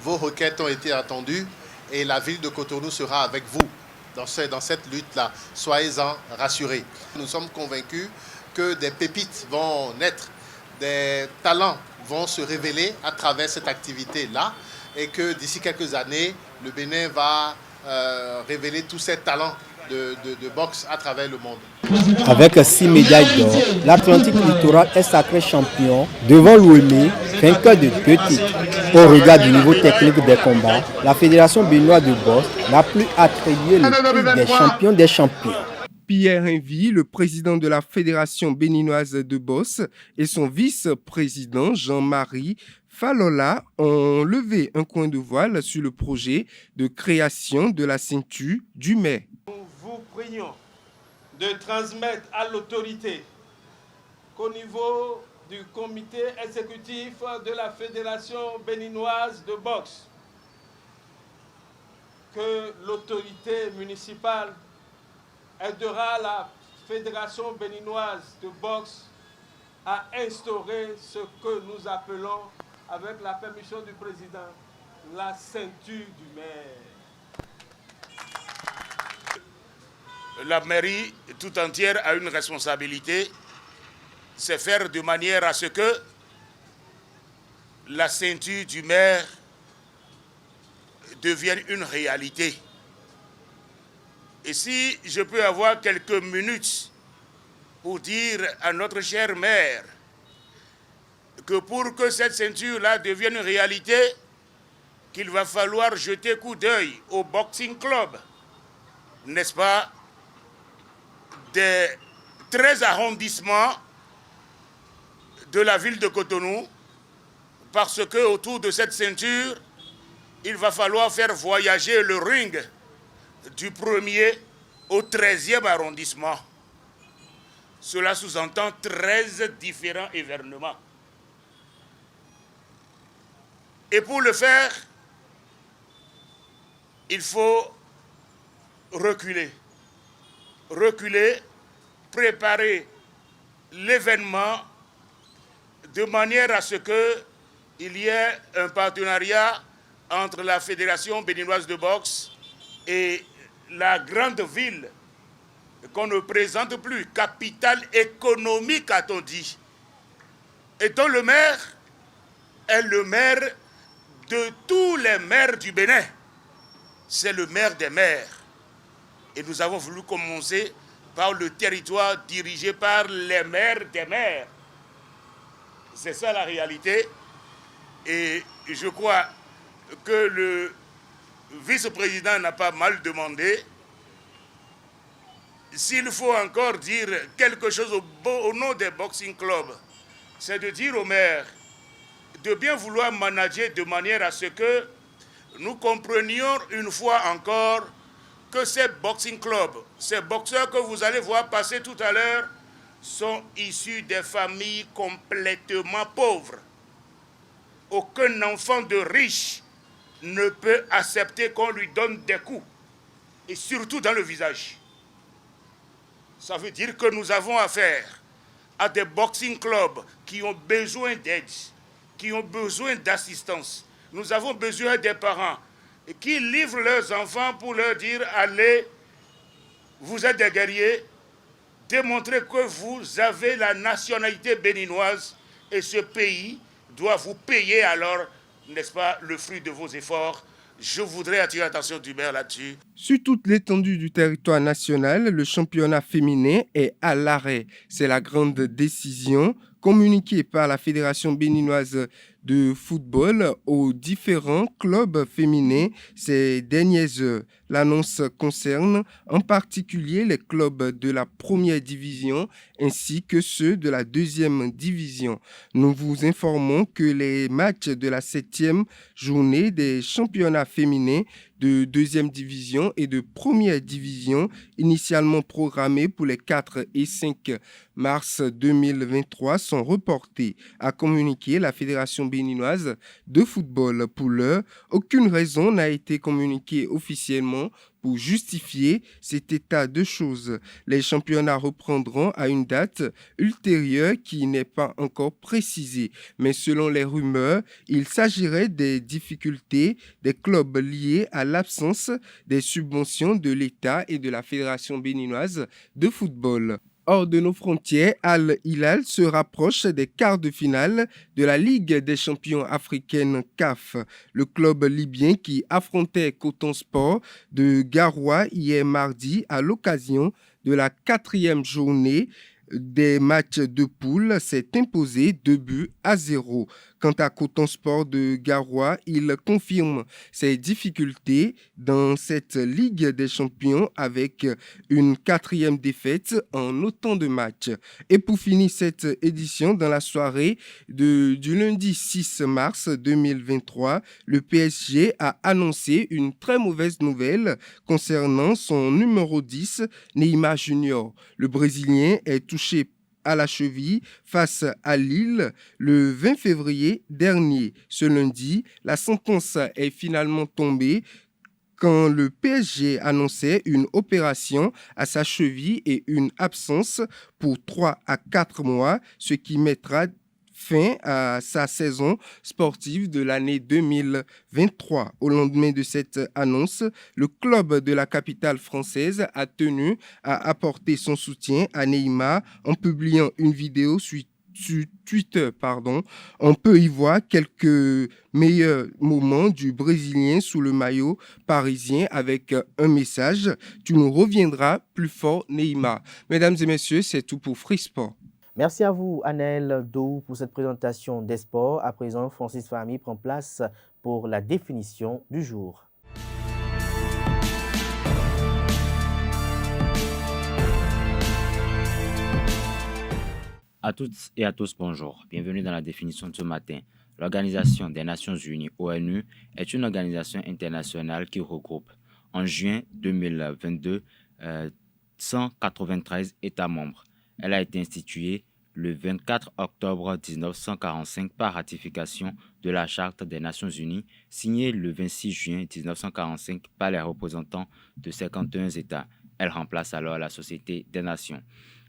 vos requêtes ont été entendues et la ville de Cotonou sera avec vous dans cette lutte-là. Soyez-en rassurés. Nous sommes convaincus que des pépites vont naître, des talents vont se révéler à travers cette activité-là et que d'ici quelques années, le Bénin va révéler tous ces talents de boxe à travers le monde. Avec 6 médailles d'or, l'Atlantique Littoral est sacré champion devant l'Ouémé, vainqueur de 2 titres. Au regard du niveau technique des combats, la Fédération béninoise de boxe n'a plus attribué le prix des champions des champions. Pierre Envy, le président de la Fédération béninoise de boxe, et son vice-président Jean-Marie Falola ont levé un coin de voile sur le projet de création de la ceinture du mai. Nous vous prions de transmettre à l'autorité qu'au niveau du comité exécutif de la Fédération béninoise de boxe, que l'autorité municipale aidera la Fédération béninoise de boxe à instaurer ce que nous appelons, avec la permission du président, la ceinture du maire. La mairie tout entière a une responsabilité, c'est faire de manière à ce que la ceinture du maire devienne une réalité. Et si je peux avoir quelques minutes pour dire à notre cher maire que pour que cette ceinture-là devienne une réalité, qu'il va falloir jeter coup d'œil au boxing club, n'est-ce pas, des 13 arrondissements de la ville de Cotonou, parce que autour de cette ceinture, il va falloir faire voyager le ring du 1er au 13e arrondissement. Cela sous-entend 13 différents événements. Et pour le faire, il faut reculer, préparer l'événement de manière à ce qu'il y ait un partenariat entre la Fédération béninoise de boxe et la grande ville qu'on ne présente plus, capitale économique, a-t-on dit, et dont le maire est le maire de tous les maires du Bénin. C'est le maire des maires. Et nous avons voulu commencer par le territoire dirigé par les maires des maires. C'est ça la réalité. Et je crois que le vice-président n'a pas mal demandé. S'il faut encore dire quelque chose au nom des boxing clubs, c'est de dire aux maires de bien vouloir manager de manière à ce que nous comprenions une fois encore que ces boxing clubs, ces boxeurs que vous allez voir passer tout à l'heure, sont issus des familles complètement pauvres. Aucun enfant de riche ne peut accepter qu'on lui donne des coups, et surtout dans le visage. Ça veut dire que nous avons affaire à des boxing clubs qui ont besoin d'aide, qui ont besoin d'assistance. Nous avons besoin des parents qui livrent leurs enfants pour leur dire « Allez, vous êtes des guerriers, démontrer que vous avez la nationalité béninoise et ce pays doit vous payer alors, n'est-ce pas, le fruit de vos efforts. Je voudrais attirer l'attention du maire là-dessus. Sur toute l'étendue du territoire national, le championnat féminin est à l'arrêt. C'est la grande décision communiquée par la Fédération béninoise de football aux différents clubs féminins ces dernières heures. L'annonce concerne en particulier les clubs de la première division ainsi que ceux de la deuxième division. Nous vous informons que les matchs de la 7e journée des championnats féminins de deuxième division et de première division, initialement programmés pour les 4 et 5 mars 2023, sont reportés, a communiqué la Fédération béninoise de football. Pour l'heure, aucune raison n'a été communiquée officiellement pour justifier cet état de choses. Les championnats reprendront à une date ultérieure qui n'est pas encore précisée. Mais selon les rumeurs, il s'agirait des difficultés des clubs liées à l'absence des subventions de l'État et de la Fédération béninoise de football. Hors de nos frontières, Al Hilal se rapproche des quarts de finale de la Ligue des champions africaine CAF. Le club libyen qui affrontait Coton Sport de Garoua hier mardi à l'occasion de la 4e journée des matchs de poule s'est imposé 2-0. Quant à Coton Sport de Garoua, il confirme ses difficultés dans cette Ligue des champions avec une 4e défaite en autant de matchs. Et pour finir cette édition, dans la soirée du lundi 6 mars 2023, le PSG a annoncé une très mauvaise nouvelle concernant son numéro 10, Neymar Junior. Le Brésilien est touché à la cheville face à Lille le 20 février dernier. Ce lundi, la sentence est finalement tombée quand le PSG annonçait une opération à sa cheville et une absence pour 3 à 4 mois, ce qui mettra fin à sa saison sportive de l'année 2023. Au lendemain de cette annonce, le club de la capitale française a tenu à apporter son soutien à Neymar en publiant une vidéo sur Twitter. On peut y voir quelques meilleurs moments du Brésilien sous le maillot parisien avec un message « Tu nous reviendras plus fort, Neymar ». Mesdames et messieurs, c'est tout pour Free Sport. Merci à vous, Anel Dou, pour cette présentation des sports. À présent, Francis Fahmy prend place pour la définition du jour. À toutes et à tous, bonjour. Bienvenue dans la définition de ce matin. L'Organisation des Nations Unies, ONU, est une organisation internationale qui regroupe en juin 2022 193 États membres. Elle a été instituée le 24 octobre 1945 par ratification de la Charte des Nations Unies, signée le 26 juin 1945 par les représentants de 51 États. Elle remplace alors la Société des Nations.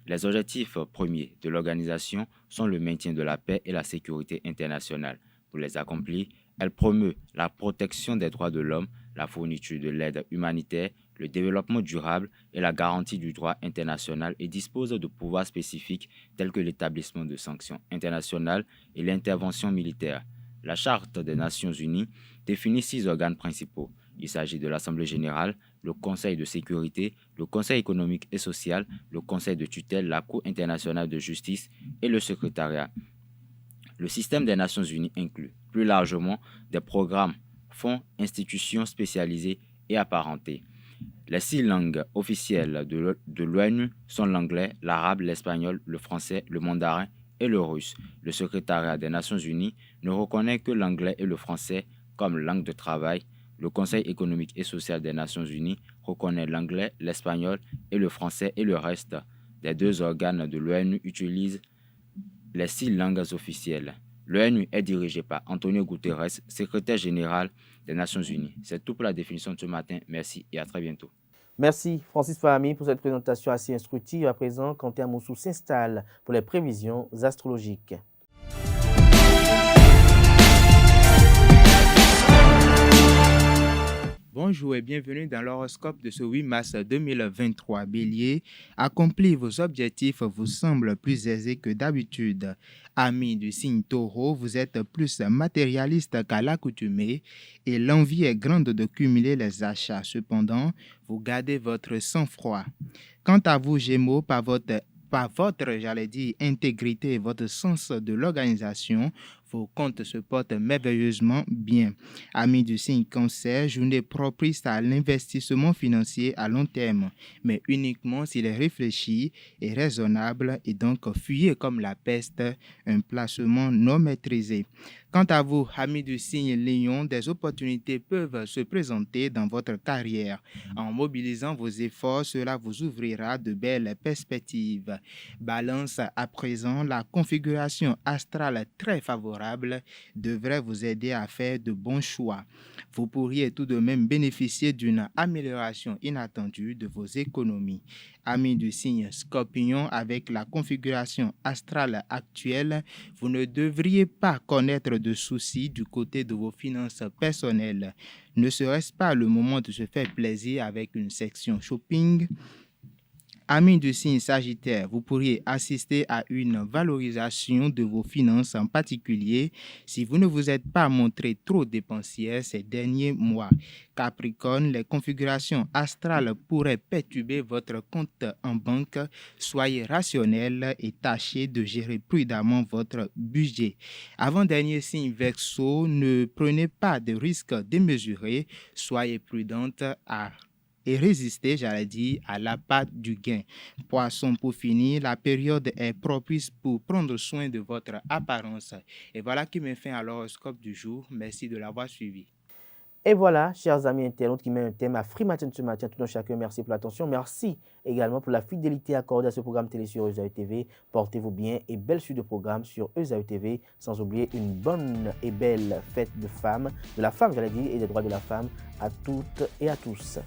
Les objectifs premiers de l'organisation sont le maintien de la paix et la sécurité internationale. Pour les accomplir, elle promeut la protection des droits de l'homme, la fourniture de l'aide humanitaire, le développement durable et la garantie du droit international et dispose de pouvoirs spécifiques tels que l'établissement de sanctions internationales et l'intervention militaire. La Charte des Nations Unies définit 6 organes principaux. Il s'agit de l'Assemblée générale, le Conseil de sécurité, le Conseil économique et social, le Conseil de tutelle, la Cour internationale de justice et le secrétariat. Le système des Nations Unies inclut plus largement des programmes, fonds, institutions spécialisées et apparentées. Les 6 langues officielles de l'ONU sont l'anglais, l'arabe, l'espagnol, le français, le mandarin et le russe. Le secrétariat des Nations Unies ne reconnaît que l'anglais et le français comme langue de travail. Le Conseil économique et social des Nations Unies reconnaît l'anglais, l'espagnol et le français et le reste des 2 organes de l'ONU utilisent les 6 langues officielles. L'ONU est dirigée par Antonio Guterres, secrétaire général des Nations Unies. C'est tout pour la définition de ce matin. Merci et à très bientôt. Merci Francis Fahmy pour cette présentation assez instructive. À présent, Quentin Moussou s'installe pour les prévisions astrologiques. Bonjour et bienvenue dans l'horoscope de ce 8 mars 2023. Bélier, accomplir vos objectifs vous semble plus aisé que d'habitude. Amis du signe Taureau, vous êtes plus matérialiste qu'à l'accoutumée et l'envie est grande de cumuler les achats. Cependant, vous gardez votre sang-froid. Quant à vous, Gémeaux, par votre intégrité et votre sens de l'organisation, vos comptes se portent merveilleusement bien. Amis du signe Cancer, journée propice à l'investissement financier à long terme, mais uniquement s'il est réfléchi et raisonnable et donc fuyez comme la peste un placement non maîtrisé. Quant à vous, amis du signe Lion, des opportunités peuvent se présenter dans votre carrière. En mobilisant vos efforts, cela vous ouvrira de belles perspectives. Balance, à présent, la configuration astrale très favorable devrait vous aider à faire de bons choix. Vous pourriez tout de même bénéficier d'une amélioration inattendue de vos économies. Amis du signe Scorpion, avec la configuration astrale actuelle, vous ne devriez pas connaître de soucis du côté de vos finances personnelles. Ne serait-ce pas le moment de se faire plaisir avec une section shopping? Amis du signe Sagittaire, vous pourriez assister à une valorisation de vos finances, en particulier si vous ne vous êtes pas montré trop dépensière ces derniers mois. Capricorne, les configurations astrales pourraient perturber votre compte en banque. Soyez rationnel et tâchez de gérer prudemment votre budget. Avant-dernier signe Verseau, ne prenez pas de risques démesurés. Soyez prudente et résister, à l'appât du gain. Poisson, pour finir, la période est propice pour prendre soin de votre apparence. Et voilà qui met fin à l'horoscope du jour. Merci de l'avoir suivi. Et voilà, chers amis internautes, qui met un thème à Free Matin ce matin. Tout un chacun, merci pour l'attention. Merci également pour la fidélité accordée à ce programme télé sur ESAE TV. Portez-vous bien et belle suite de programmes sur ESAE TV. Sans oublier une bonne et belle fête de femmes, de la femme, et des droits de la femme à toutes et à tous.